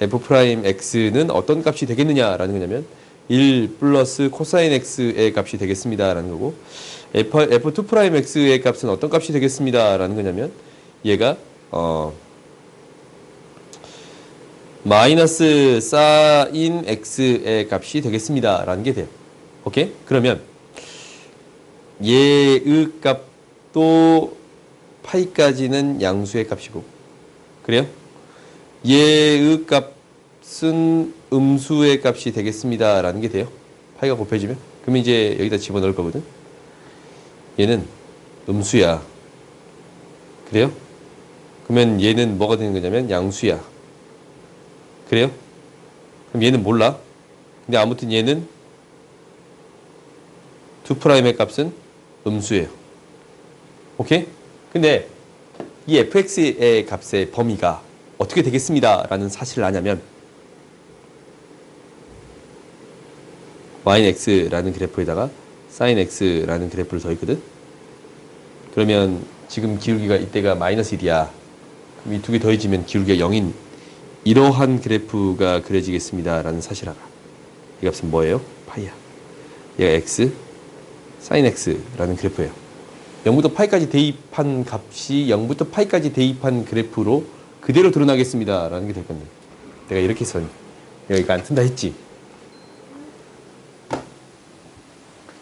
F 프라임 X는 어떤 값이 되겠느냐 라는 거냐면 1 플러스 코사인 X의 값이 되겠습니다 라는 거고 F2 프라임 X의 값은 어떤 값이 되겠습니다 라는 거냐면 얘가 마이너스 사인 X의 값이 되겠습니다 라는 게 돼요. 오케이? 그러면 얘의 값도 파이까지는 양수의 값이고 그래요? 얘의 값은 음수의 값이 되겠습니다 라는 게 돼요. 파이가 곱해지면 그러면 이제 여기다 집어넣을 거거든. 얘는 음수야. 그래요? 그러면 얘는 뭐가 되는 거냐면 양수야. 그래요? 그럼 얘는 몰라. 근데 아무튼 얘는 2'의 값은 음수예요. 오케이? 근데 이 fx의 값의 범위가 어떻게 되겠습니다 라는 사실을 아냐면 sin x라는 그래프에다가 sin x라는 그래프를 더했거든. 그러면 지금 기울기가 이때가 마이너스 1이야. 그럼 이 두 개 더해지면 기울기가 0인 이러한 그래프가 그려지겠습니다 라는 사실을 알아. 이 값은 뭐예요? 파이야. 얘가 x sin x라는 그래프예요. 0부터 파이까지 대입한 값이 0부터 파이까지 대입한 그래프로 그대로 드러나겠습니다 라는 게 될 건데 내가 이렇게 해서 여기가 안 튼다 했지.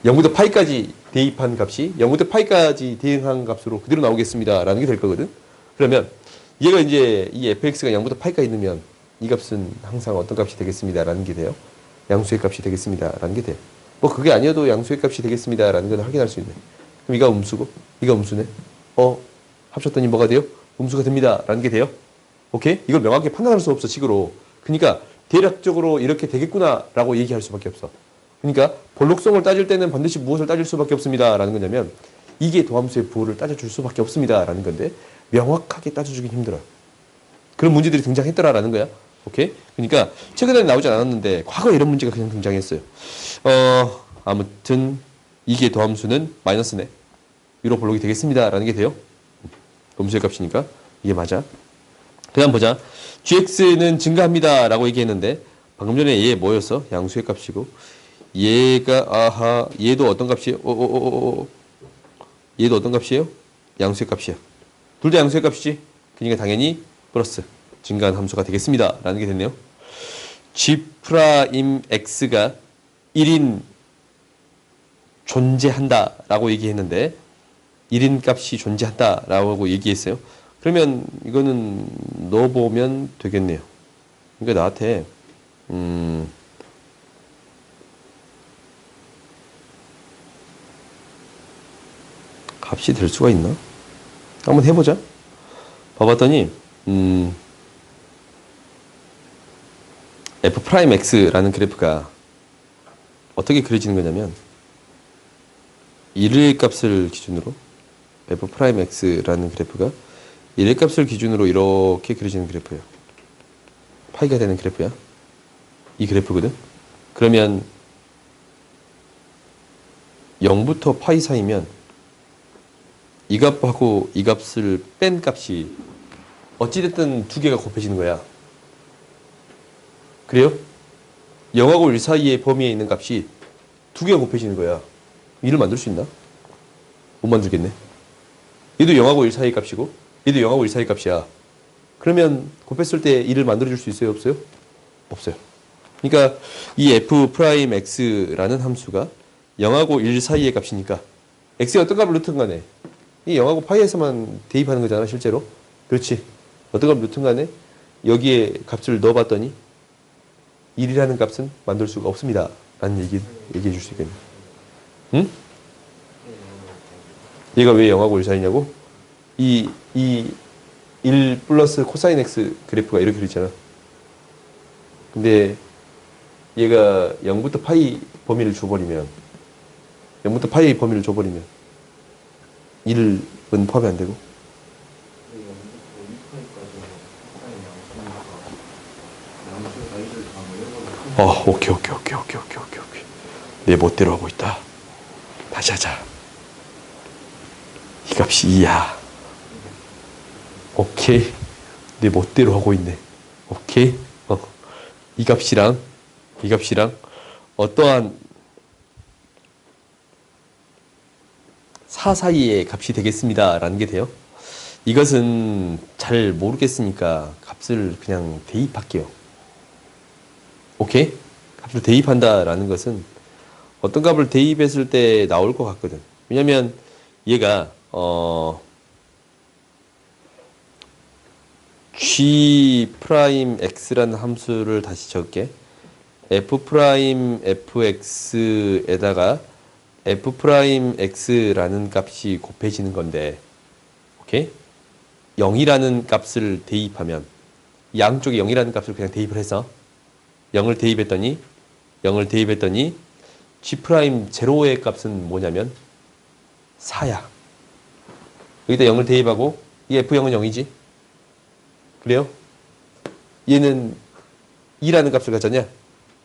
0부터 파이까지 대입한 값이 0부터 파이까지 대응한 값으로 그대로 나오겠습니다 라는 게 될 거거든. 그러면 얘가 이제 이 fx가 0부터 파이까지 있으면 이 값은 항상 어떤 값이 되겠습니다 라는 게 돼요. 양수의 값이 되겠습니다 라는 게 돼요. 뭐 그게 아니어도 양수의 값이 되겠습니다 라는 걸 확인할 수 있네. 그럼 이가 음수고 이가 음수네. 합쳤더니 뭐가 돼요? 음수가 됩니다 라는 게 돼요. 오케이? 이걸 명확히 판단할 수 없어 식으로. 그러니까 대략적으로 이렇게 되겠구나 라고 얘기할 수밖에 없어. 그러니까 볼록성을 따질 때는 반드시 무엇을 따질 수밖에 없습니다 라는 거냐면 이게 도함수의 부호를 따져줄 수밖에 없습니다 라는 건데 명확하게 따져주긴 힘들어요. 그런 문제들이 등장했더라 라는 거야. 오케이? 그러니까 최근에 나오지 않았는데 과거에 이런 문제가 그냥 등장했어요. 아무튼 이게 도함수는 마이너스네. 위로 볼록이 되겠습니다 라는 게 돼요. 음수의 값이니까 이게 맞아. 그 다음 보자. gx는 증가합니다 라고 얘기했는데 방금 전에 얘 뭐였어? 양수의 값이고 얘가 얘도 어떤 값이에요? 얘도 어떤 값이에요? 양수의 값이야. 둘 다 양수의 값이지. 그러니까 당연히 플러스 증가한 함수가 되겠습니다 라는 게 됐네요. g'x가 1인 존재한다 라고 얘기했는데 1인 값이 존재한다 라고 얘기했어요. 그러면 이거는 넣어보면 되겠네요. 그러니까 나한테 값이 될 수가 있나? 한번 해보자. 봐봤더니 f'x라는 그래프가 어떻게 그려지는 거냐면 1의 값을 기준으로 f'x라는 그래프가 1의 값을 기준으로 이렇게 그려지는 그래프예요. 파이가 되는 그래프야. 이 그래프거든. 그러면 0부터 파이 사이면 이 값하고 이 값을 뺀 값이 어찌됐든 두 개가 곱해지는 거야. 그래요? 0하고 1 사이의 범위에 있는 값이 두 개가 곱해지는 거야. 1을 만들 수 있나? 못 만들겠네. 얘도 0하고 1 사이의 값이고 얘도 0하고 1 사이의 값이야. 그러면 곱했을 때 1을 만들어줄 수 있어요? 없어요? 없어요. 그러니까 이 f'x라는 함수가 0하고 1 사이의 값이니까 x의 어떤 값을 넣든 간에 이 0하고 파이에서만 대입하는 거잖아 실제로. 그렇지. 어떤 값을 넣든 간에 여기에 값을 넣어봤더니 1이라는 값은 만들 수가 없습니다 라는 얘기해 줄 수 있겠네. 응? 얘가 왜 0하고 1 사이냐고? 이 1 플러스 코사인 x 그래프가 이렇게 있잖아. 근데 얘가 0부터 파이 범위를 줘버리면 0부터 파이 범위를 줘버리면 1은 포함이 안 되고 오케이. 내 멋대로 하고 있다. 다시 하자. 이 값이 2야. 오케이. 내 멋대로 하고 있네. 오케이. 이 값이랑 어떠한 4 사이의 값이 되겠습니다 라는 게 돼요. 이것은 잘 모르겠으니까 값을 그냥 대입할게요. 오케이? 값을 대입한다 라는 것은 어떤 값을 대입했을 때 나올 것 같거든. 왜냐면 얘가 g'(x라는 함수를 다시 적을게. f'fx에다가 f'x라는 값이 곱해지는 건데, 오케이? 0이라는 값을 대입하면 양쪽에 0이라는 값을 그냥 대입을 해서 0을 대입했더니 g'0의 값은 뭐냐면 4야. 여기다 0을 대입하고 이 f0은 0이지. 그래요? 얘는 2라는 값을 가졌냐?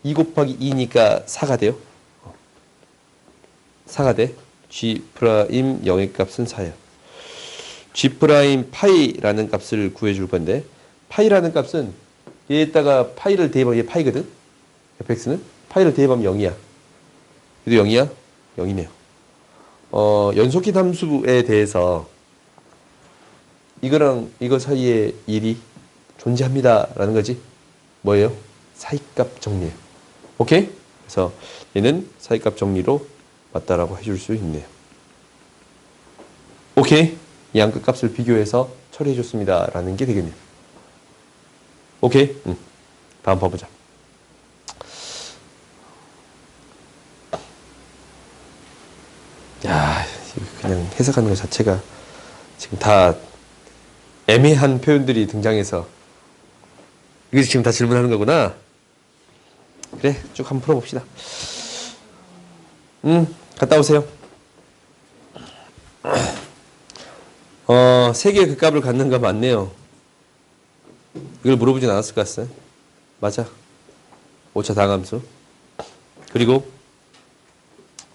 2 곱하기 2니까 4가 돼요. 4가 돼. g'0의 값은 4야. g'파이라는 값을 구해줄 건데, 파이라는 값은 얘에다가 파이를 대입하면 얘 파이거든? fx는? 파이를 대입하면 0이야. 얘도 0이야? 0이네요. 연속인 함수에 대해서 이거랑 이거 사이에 일이 존재합니다 라는 거지. 뭐예요? 사이값 정리예요. 오케이? 그래서 얘는 사이값 정리로 맞다라고 해줄 수 있네요. 오케이? 이 양끝 값을 비교해서 처리해 줬습니다 라는 게 되겠네요. 오케이? 다음 봐보자. 야, 그냥 해석하는 것 자체가 지금 다 애매한 표현들이 등장해서 이거 지금 다 질문하는 거구나. 그래, 쭉 한번 풀어봅시다. 갔다 오세요. 세 개의 극값을 갖는 거 맞네요. 이걸 물어보진 않았을 것 같아요. 맞아. 5차 다항함수. 그리고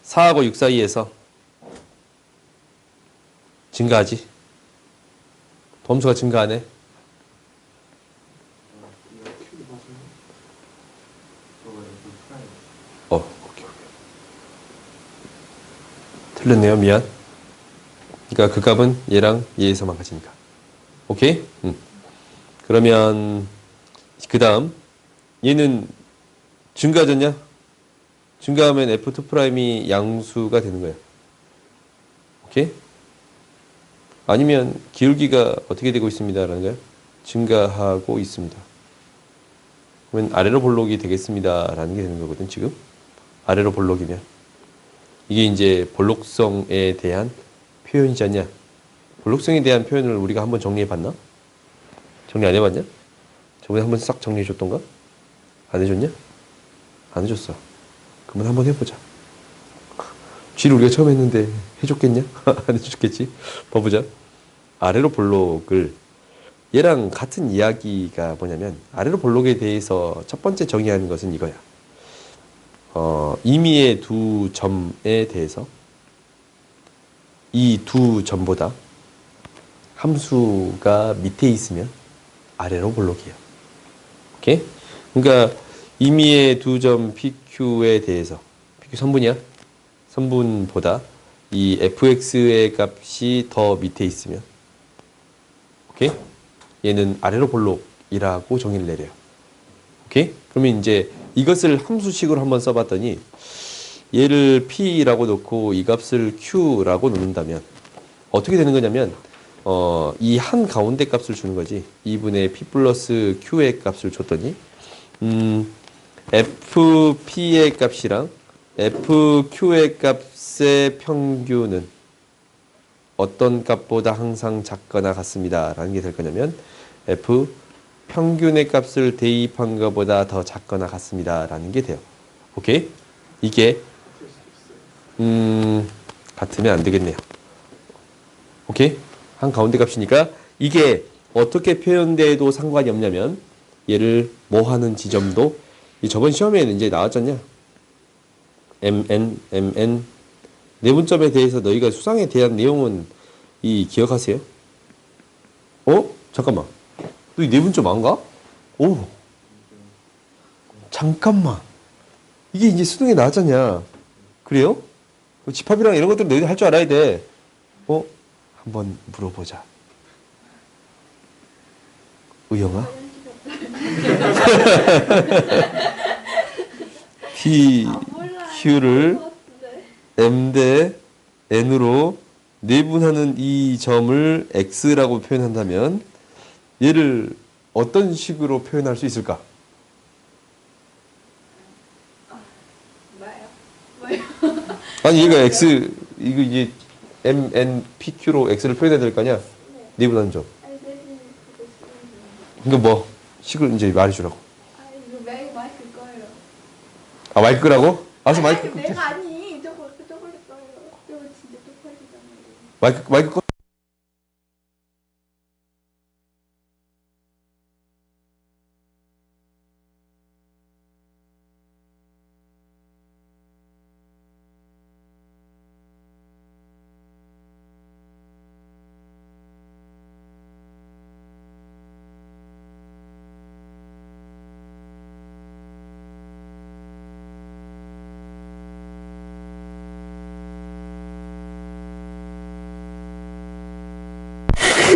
4하고 6 사이에서 증가하지. 범수가 증가하네. 오케이. 틀렸네요. 미안. 그러니까 그 값은 얘랑 얘에서만 가지니까. 오케이? 그러면 그 다음 얘는 증가하졌냐? 증가하면 f2'이 양수가 되는 거야. 오케이? 아니면 기울기가 어떻게 되고 있습니다 라는 거야? 증가하고 있습니다. 그러면 아래로 볼록이 되겠습니다 라는 게 되는 거거든. 지금 아래로 볼록이면 이게 이제 볼록성에 대한 표현이지 않냐? 볼록성에 대한 표현을 우리가 한번 정리해 봤나? 정리 안 해봤냐? 저번에 한번 싹 정리해 줬던가? 안 해줬냐? 안 해줬어. 그러면 한번 해보자. G를 우리가 처음 했는데 해줬겠냐? 안 해줬겠지? 봐보자. 아래로 볼록을 얘랑 같은 이야기가 뭐냐면 아래로 볼록에 대해서 첫 번째 정의하는 것은 이거야. 임의의 두 점에 대해서 이 두 점보다 함수가 밑에 있으면 아래로 볼록이에요. 오케이? 그러니까 임의의 두 점 PQ에 대해서 PQ 선분이야. 선분보다 이 fx의 값이 더 밑에 있으면 오케이? 얘는 아래로 볼록이라고 정의를 내려요. 오케이? 그러면 이제 이것을 함수식으로 한번 써봤더니 얘를 P라고 놓고 이 값을 Q라고 놓는다면 어떻게 되는 거냐면 이 한 가운데 값을 주는 거지. 2분의 P 플러스 Q의 값을 줬더니 FP의 값이랑 FQ의 값의 평균은 어떤 값보다 항상 작거나 같습니다. 라는 게 될 거냐면 F 평균의 값을 대입한 것보다 더 작거나 같습니다. 라는 게 돼요. 오케이? 이게 같으면 안 되겠네요. 오케이? 한 가운데 값이니까 이게 어떻게 표현돼도 상관이 없냐면 얘를 뭐 하는 지점도 저번 시험에는 이제 나왔잖냐? MN 내분점에 대해서 너희가 수상에 대한 내용은 기억하세요? 잠깐만. 너 이 내분점 안 가? 오. 잠깐만. 이게 이제 수능에 나왔잖냐? 그래요? 집합이랑 이런 것들 너희들 할 줄 알아야 돼. 한번 물어보자. 의영아? P, Q를 M 대 N으로 내분하는 이 점을 X라고 표현한다면 얘를 어떤 식으로 표현할 수 있을까? 뭐예요? 아니 얘가 X 이거 이제 M, N, P, Q로 X를 표현해야 될 거 아니야? 내분하는 점. 그러니까 뭐 식을 이제 말해주라고. 이거 마이크 거예요. 아 마이크 끄라고? 알았어 마이크 끄. 내가 아니 저거 거예요. 저거 진짜 쪽팔리잖아요. 마이크 꺼.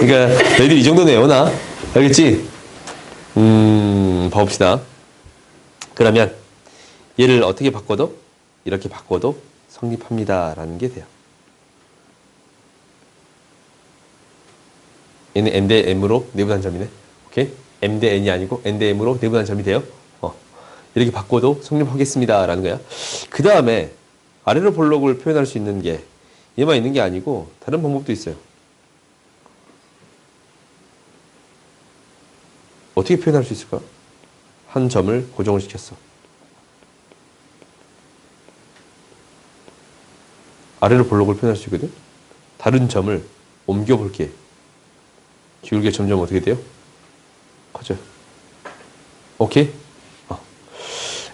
그러니까 너희들 이 정도는 외우나? 알겠지? 봐봅시다. 그러면 얘를 어떻게 바꿔도 이렇게 바꿔도 성립합니다 라는 게 돼요. 얘는 M 대 M으로 내분한 점이네. 오케이? M 대 N이 아니고 N 대 M으로 내분한 점이 돼요. 이렇게 바꿔도 성립하겠습니다 라는 거야. 그 다음에 아래로 볼록을 표현할 수 있는 게 얘만 있는 게 아니고 다른 방법도 있어요. 어떻게 표현할 수 있을까? 한 점을 고정을 시켰어. 아래로 볼록을 표현할 수 있거든? 다른 점을 옮겨볼게. 기울기가 점점 어떻게 돼요? 커져요. 오케이?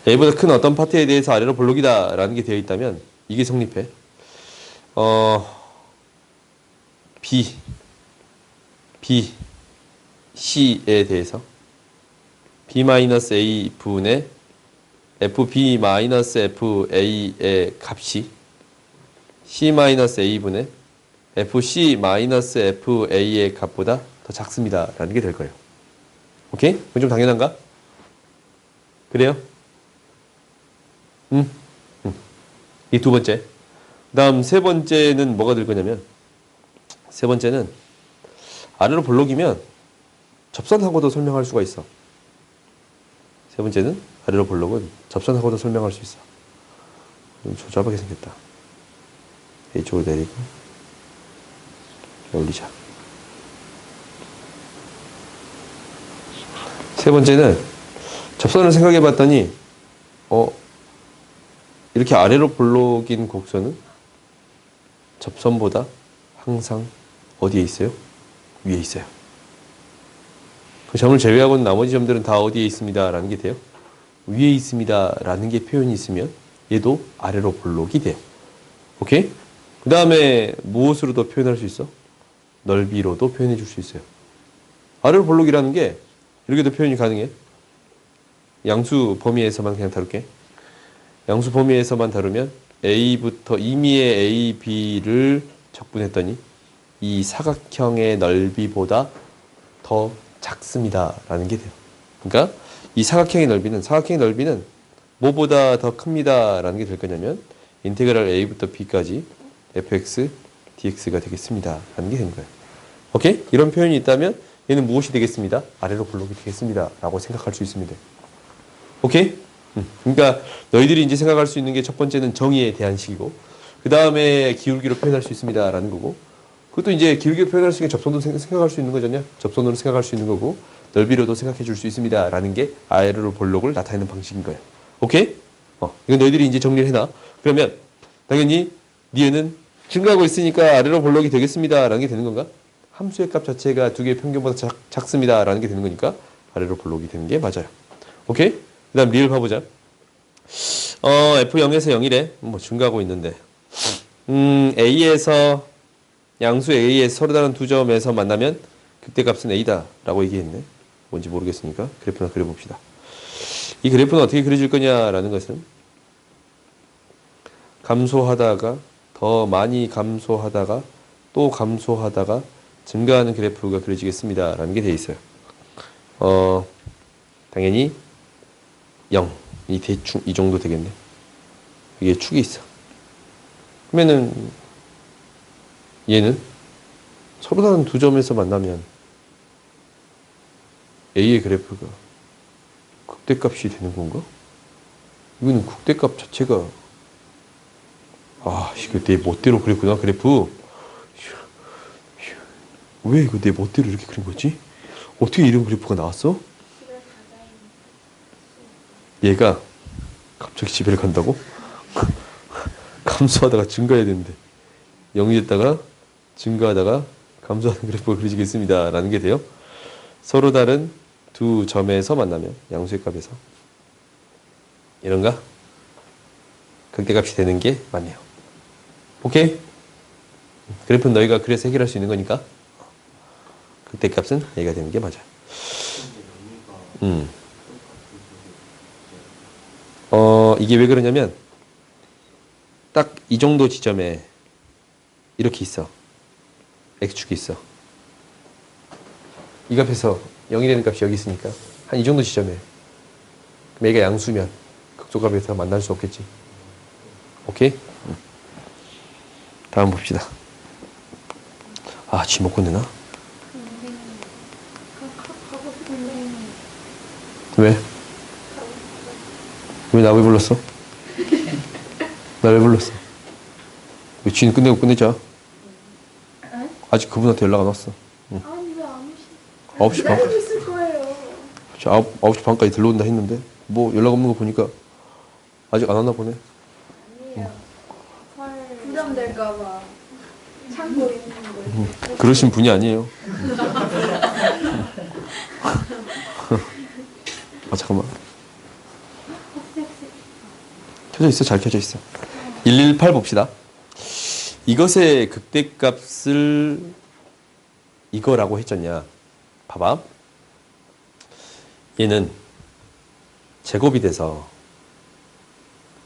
A보다 큰 어떤 파트에 대해서 아래로 볼록이다 라는 게 되어 있다면 이게 성립해. B, C에 대해서 B-A 분의 FB-FA의 값이 C-A 분의 FC-FA의 값보다 더 작습니다 라는 게 될 거예요. 오케이? 그건 좀 당연한가? 그래요? 이 두 번째. 그 다음 세 번째는 뭐가 될 거냐면 세 번째는 아래로 볼록이면 접선하고도 설명할 수가 있어. 세 번째는 아래로 볼록은 접선하고도 설명할 수 있어. 좀 조잡하게 생겼다. 이쪽으로 내리고 올리자. 세 번째는 접선을 생각해 봤더니 이렇게 아래로 볼록인 곡선은 접선보다 항상 어디에 있어요? 위에 있어요. 그 점을 제외하고는 나머지 점들은 다 어디에 있습니다 라는 게 돼요? 위에 있습니다 라는 게 표현이 있으면 얘도 아래로 볼록이 돼요. 오케이? 그 다음에 무엇으로도 표현할 수 있어? 넓이로도 표현해 줄 수 있어요. 아래로 볼록이라는 게 이렇게도 표현이 가능해. 양수 범위에서만 그냥 다룰게. 양수 범위에서만 다루면 A부터 임의의 A, B를 적분했더니 이 사각형의 넓이보다 더 작습니다 라는 게 돼요. 그러니까 이 사각형의 넓이는 뭐보다 더 큽니다 라는 게 될 거냐면 인테그랄 a부터 b까지 fx dx가 되겠습니다 라는 게 되는 거예요. 오케이? 이런 표현이 있다면 얘는 무엇이 되겠습니다? 아래로 블록이 되겠습니다 라고 생각할 수 있습니다. 오케이? 그러니까 너희들이 이제 생각할 수 있는 게 첫 번째는 정의에 대한 식이고 그 다음에 기울기로 표현할 수 있습니다 라는 거고 그것도 이제 기울기로 표현할 수 있는 게 접선도 생각할 수 있는 거잖아요. 접선으로 생각할 수 있는 거고 넓이로도 생각해 줄 수 있습니다 라는 게 아래로 볼록을 나타내는 방식인 거예요. 오케이? 이건 너희들이 이제 정리를 해놔. 그러면 당연히 니은은 증가하고 있으니까 아래로 볼록이 되겠습니다 라는 게 되는 건가? 함수의 값 자체가 두 개의 평균보다 작습니다 라는 게 되는 거니까 아래로 볼록이 되는 게 맞아요. 오케이? 그 다음 리을 봐보자. F0에서 0이래. 뭐 증가하고 있는데 A에서 양수 A에서 서로 다른 두 점에서 만나면 극대값은 A다 라고 얘기했네. 뭔지 모르겠으니까 그래프나 그려봅시다. 이 그래프는 어떻게 그려질 거냐라는 것은 감소하다가 더 많이 감소하다가 또 감소하다가 증가하는 그래프가 그려지겠습니다 라는 게 되어 있어요. 당연히 0 이 대충 이 정도 되겠네. 이게 축이 있어. 그러면은 얘는 서로 다른 두 점에서 만나면 A의 그래프가 극대값이 되는 건가? 이거는 극대값 자체가 이거 내 멋대로 그렸구나 그래프. 왜 이거 내 멋대로 이렇게 그린 거지? 어떻게 이런 그래프가 나왔어? 얘가 갑자기 집에 간다고? 감소하다가 증가해야 되는데 0이 됐다가 증가하다가 감소하는 그래프가 그려지겠습니다 라는 게 돼요. 서로 다른 두 점에서 만나면 양수의 값에서 이런가? 극대값이 되는 게 맞네요. 오케이? 그래프는 너희가 그래서 해결할 수 있는 거니까 극대값은 얘가 되는 게 맞아요. 이게 왜 그러냐면 딱 이 정도 지점에 이렇게 있어. x축이 있어. 이 값에서 0이 되는 값이 여기 있으니까 한 이 정도 지점에 그럼 얘가 양수면 극소값에서 만날 수 없겠지. 오케이? 다음 봅시다. 쥐 먹고 내나? 왜? 왜 나 왜 불렀어? 나 왜 불렀어? 왜 쥐는 끝내고 끝내자. 아직 그분한테 연락 안 왔어. 아니 왜안 9시 반. 기다리고 있을 거예요. 9시 반까지 들러온다 했는데 뭐 연락 없는 거 보니까 아직 안 왔나 보네. 아니에요. 부담될까봐 참고 있는 거예요. 그러신 분이 아니에요. 잠깐만. 켜져 있어. 잘 켜져 있어. 118 봅시다. 이것의 극대값을 이거라고 했잖냐. 봐봐. 얘는 제곱이 돼서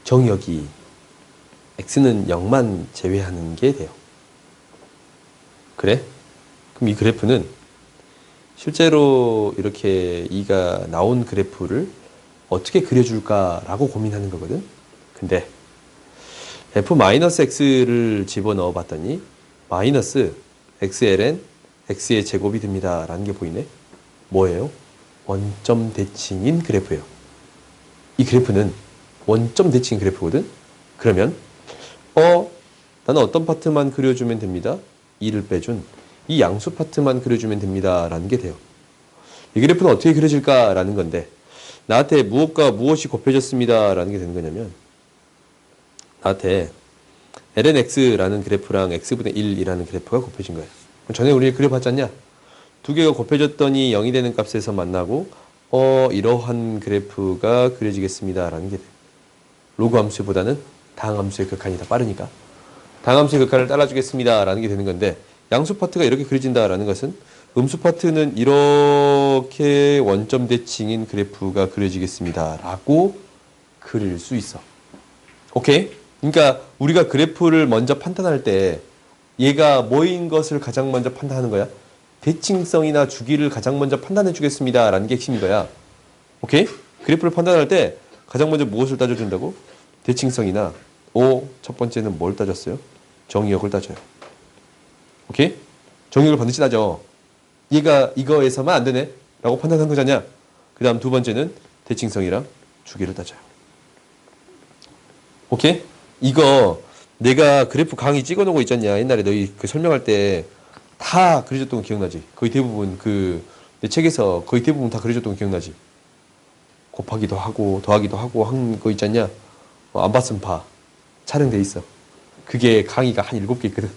정역이 x는 0만 제외하는 게 돼요. 그래? 그럼 이 그래프는 실제로 이렇게 이가 나온 그래프를 어떻게 그려줄까라고 고민하는 거거든. 근데 f-x를 집어넣어 봤더니 마이너스 xln x의 제곱이 됩니다 라는 게 보이네. 뭐예요? 원점 대칭인 그래프예요. 이 그래프는 원점 대칭 그래프거든. 그러면 나는 어떤 파트만 그려주면 됩니다. 2를 빼준 이 양수 파트만 그려주면 됩니다 라는 게 돼요. 이 그래프는 어떻게 그려질까 라는 건데 나한테 무엇과 무엇이 곱해졌습니다 라는 게 되는 거냐면 나한테 lnx라는 그래프랑 x분의 1이라는 그래프가 곱해진 거예요. 전에 우리 그려봤지 않냐? 두 개가 곱해졌더니 0이 되는 값에서 만나고 이러한 그래프가 그려지겠습니다 라는 게 돼요. 로그 함수보다는 다항 함수의 극한이 더 빠르니까 다항 함수의 극한을 따라주겠습니다 라는 게 되는 건데 양수 파트가 이렇게 그려진다 라는 것은 음수 파트는 이렇게 원점 대칭인 그래프가 그려지겠습니다 라고 그릴 수 있어. 오케이? 그러니까 우리가 그래프를 먼저 판단할 때 얘가 뭐인 것을 가장 먼저 판단하는 거야? 대칭성이나 주기를 가장 먼저 판단해 주겠습니다 라는 게 핵심인 거야. 오케이? 그래프를 판단할 때 가장 먼저 무엇을 따져준다고? 대칭성이나 첫 번째는 뭘 따졌어요? 정의역을 따져요. 오케이? 정의역을 반드시 따져. 얘가 이거에서만 안 되네 라고 판단한 거잖냐. 그 다음 두 번째는 대칭성이랑 주기를 따져요. 오케이? 이거 내가 그래프 강의 찍어놓은 거 있잖냐. 옛날에 너희 그 설명할 때 다 그려줬던 거 기억나지? 거의 대부분 내 책에서 거의 대부분 다 그려줬던 거 기억나지? 곱하기도 하고 더하기도 하고 한 거 있잖냐. 안 봤으면 봐. 촬영돼 있어. 그게 강의가 한 7개 있거든.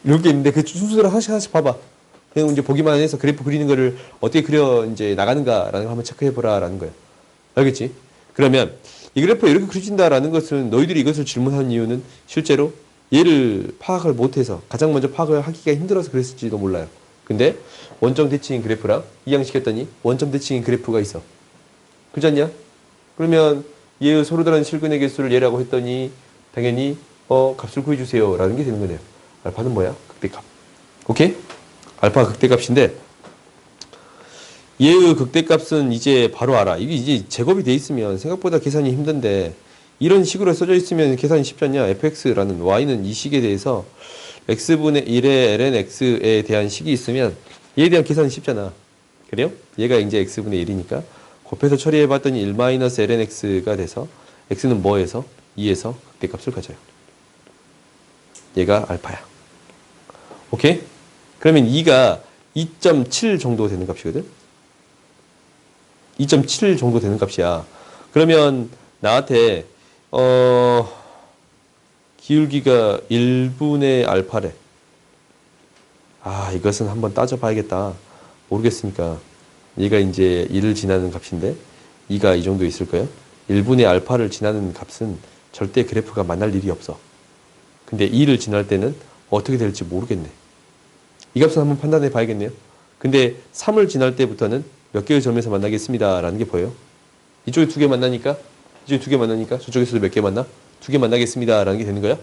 7개 있는데 그 순서대로 하나씩 하나씩 봐봐. 그냥 이제 보기만 해서 그래프 그리는 거를 어떻게 그려 이제 나가는가라는 거 한번 체크해보라라는 거야. 알겠지? 그러면 이 그래프가 이렇게 그려진다라는 것은 너희들이 이것을 질문한 이유는 실제로 얘를 파악을 못해서 가장 먼저 파악을 하기가 힘들어서 그랬을지도 몰라요. 근데 원점 대칭인 그래프랑 이양시켰더니 원점 대칭인 그래프가 있어. 그렇지 않냐? 그러면 얘의 서로 다른 실근의 개수를 얘라고 했더니 당연히 값을 구해주세요 라는 게 되는 거네요. 알파는 뭐야? 극대값. 오케이? 알파가 극대값인데 얘의 극대값은 이제 바로 알아. 이게 이제 제곱이 돼 있으면 생각보다 계산이 힘든데 이런 식으로 써져 있으면 계산이 쉽지 않냐. fx라는 y는 이 식에 대해서 x분의 1의 lnx에 대한 식이 있으면 얘에 대한 계산이 쉽잖아. 그래요? 얘가 이제 x분의 1이니까 곱해서 처리해봤더니 1-lnx가 돼서 x는 뭐에서? 2에서 극대값을 가져요. 얘가 알파야. 오케이? 그러면 2가 2.7 정도 되는 값이거든? 2.7 정도 되는 값이야. 그러면 나한테 기울기가 1분의 알파래. 이것은 한번 따져봐야겠다. 모르겠으니까 얘가 이제 1을 지나는 값인데 2가 이 정도 있을 거예요. 1분의 알파를 지나는 값은 절대 그래프가 만날 일이 없어. 근데 2를 지날 때는 어떻게 될지 모르겠네. 이 값은 한번 판단해 봐야겠네요. 근데 3을 지날 때부터는 몇 개의 점에서 만나겠습니다 라는 게 보여요. 이쪽에 2개 만나니까 이쪽에 2개 만나니까 저쪽에서도 몇 개 만나? 2개 만나겠습니다 라는 게 되는 거야.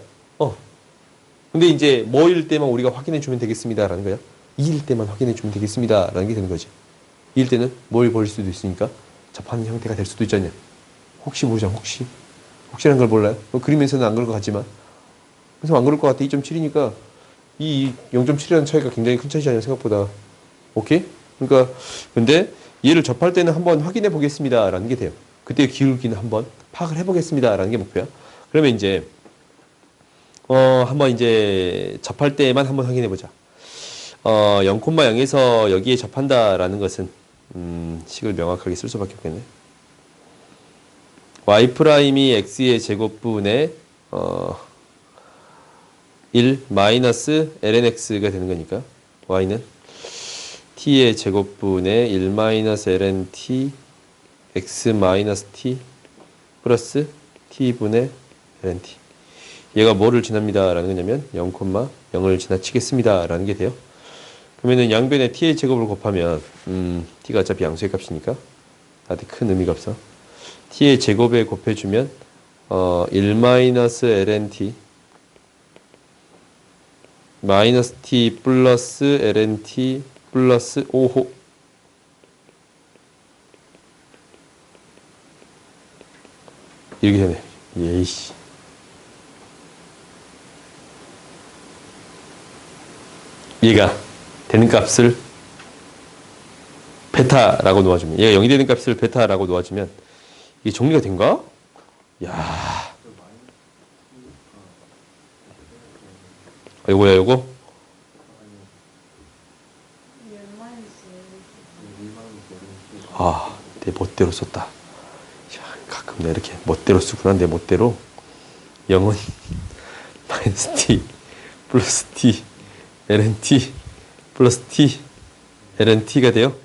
근데 이제 뭐일 때만 우리가 확인해 주면 되겠습니다 라는 거야. 2일 때만 확인해 주면 되겠습니다 라는 게 되는 거지. 2일 때는 뭘 버릴 수도 있으니까 접하는 형태가 될 수도 있잖냐. 혹시 모르잖아. 혹시라는 걸 몰라요. 그리면서는 안 그럴 것 같지만 그래서 안 그럴 것 같아. 2.7이니까 이 0.7이라는 차이가 굉장히 큰 차이잖아요. 생각보다. 오케이? 그러니까 근데 얘를 접할 때는 한번 확인해 보겠습니다 라는 게 돼요. 그때 기울기는 한번 파악을 해보겠습니다 라는 게 목표야. 그러면 이제 한번 이제 접할 때만 한번 확인해 보자. 0,0에서 여기에 접한다 라는 것은 식을 명확하게 쓸 수밖에 없겠네. y''이 x의 제곱분의 1 마이너스 lnx가 되는 거니까 y는 t의 제곱분의 1 마이너스 ln x 마이너스 t 플러스 t분의 ln t. 얘가 뭐를 지납니다 라는 거냐면 0,0을 지나치겠습니다 라는 게 돼요. 그러면은 양변에 t의 제곱을 곱하면 t가 어차피 양수의 값이니까 나한테 큰 의미가 없어. t의 제곱에 곱해주면 1 마이너스 ln t 마이너스 t 플러스 ln t 플러스 5호 이렇게 되네. 예이씨. 얘가 되는 값을 베타라고 놓아주면 얘가 0이 되는 값을 베타라고 놓아주면 이게 정리가 된가? 야, 요거야 요거? 내 멋대로 썼다. 야, 가끔 내가 이렇게 멋대로 쓰구나. 내 멋대로 0은 마이너스 t 플러스 t ln t 플러스 t ln t가 돼요.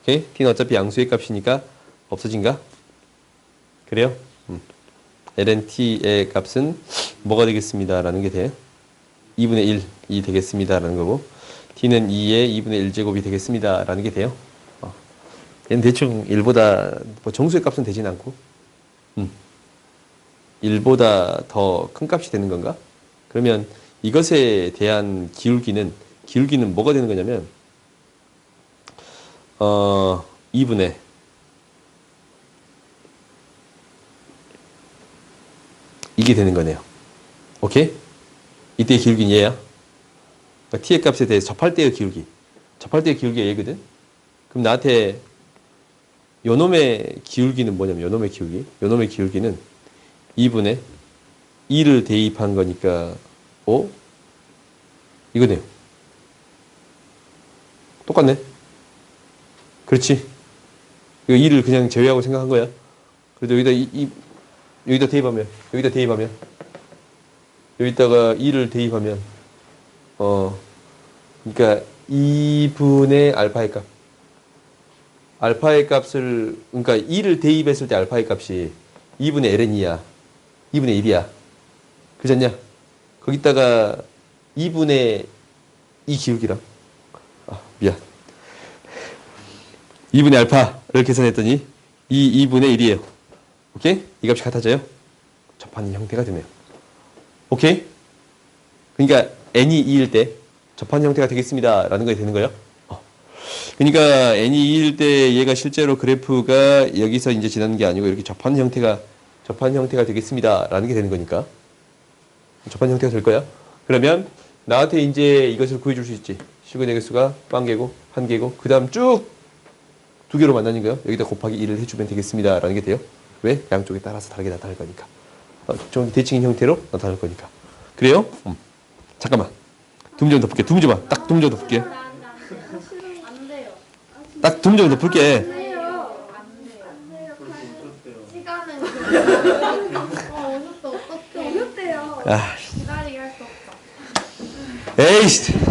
오케이? t는 어차피 양수의 값이니까 없어진가? 그래요? ln t의 값은 뭐가 되겠습니다 라는 게 돼. 2분의 1이 되겠습니다 라는 거고 t는 2의 2분의 1제곱이 되겠습니다 라는 게 돼요. 얘는 대충 1보다 뭐 정수의 값은 되진 않고 1보다 더 큰 값이 되는 건가? 그러면 이것에 대한 기울기는 뭐가 되는 거냐면 2분의 이게 되는 거네요. 오케이? 이때의 기울기는 얘야. 그러니까 t의 값에 대해서 접할 때의 기울기. 접할 때의 기울기가 얘거든. 그럼 나한테 요놈의 기울기는 뭐냐면 요놈의 기울기. 요놈의 기울기는 2분의 2를 대입한 거니까 이거네요. 똑같네. 그렇지. 이거 2를 그냥 제외하고 생각한 거야. 그래도 여기다 대입하면 여기다가 2를 대입하면 그러니까 2분의 알파의 값. 알파의 값을 그러니까 2를 대입했을 때 알파의 값이 2분의 ln이야. 2분의 1이야. 그렇지 않냐? 거기다가 2분의 2 기울기랑 미안. 2분의 알파를 계산했더니 2분의 1이에요. 오케이? 이 값이 같아져요. 접하는 형태가 되네요. 오케이? 그러니까 n이 2일 때 접하는 형태가 되겠습니다. 라는 게 되는 거예요. 그러니까 n이 2일 때 얘가 실제로 그래프가 여기서 이제 지나는 게 아니고 이렇게 접하는 형태가 되겠습니다. 라는 게 되는 거니까. 접하는 형태가 될 거야. 그러면 나한테 이제 이것을 구해줄 수 있지. 시그널 개수가 빵개고, 한 개고, 그 다음 쭉 두 개로 만나는 거예요. 여기다 곱하기 1을 해주면 되겠습니다. 라는 게 돼요. 왜? 양쪽에 따라서 다르게 나타날 거니까. 좀 대칭인 형태로 나타날 거니까. 그래요? 잠깐만. 두 문제 더 풀게. 두 문제만. 딱 두 문제 더 풀게. 안 돼요. 딱 두 문제 더 풀게. 안 돼요. 시간은 어렵다. 어떡해. 어렵대요. 아, 기다리게 할 수 없다. 에이씨.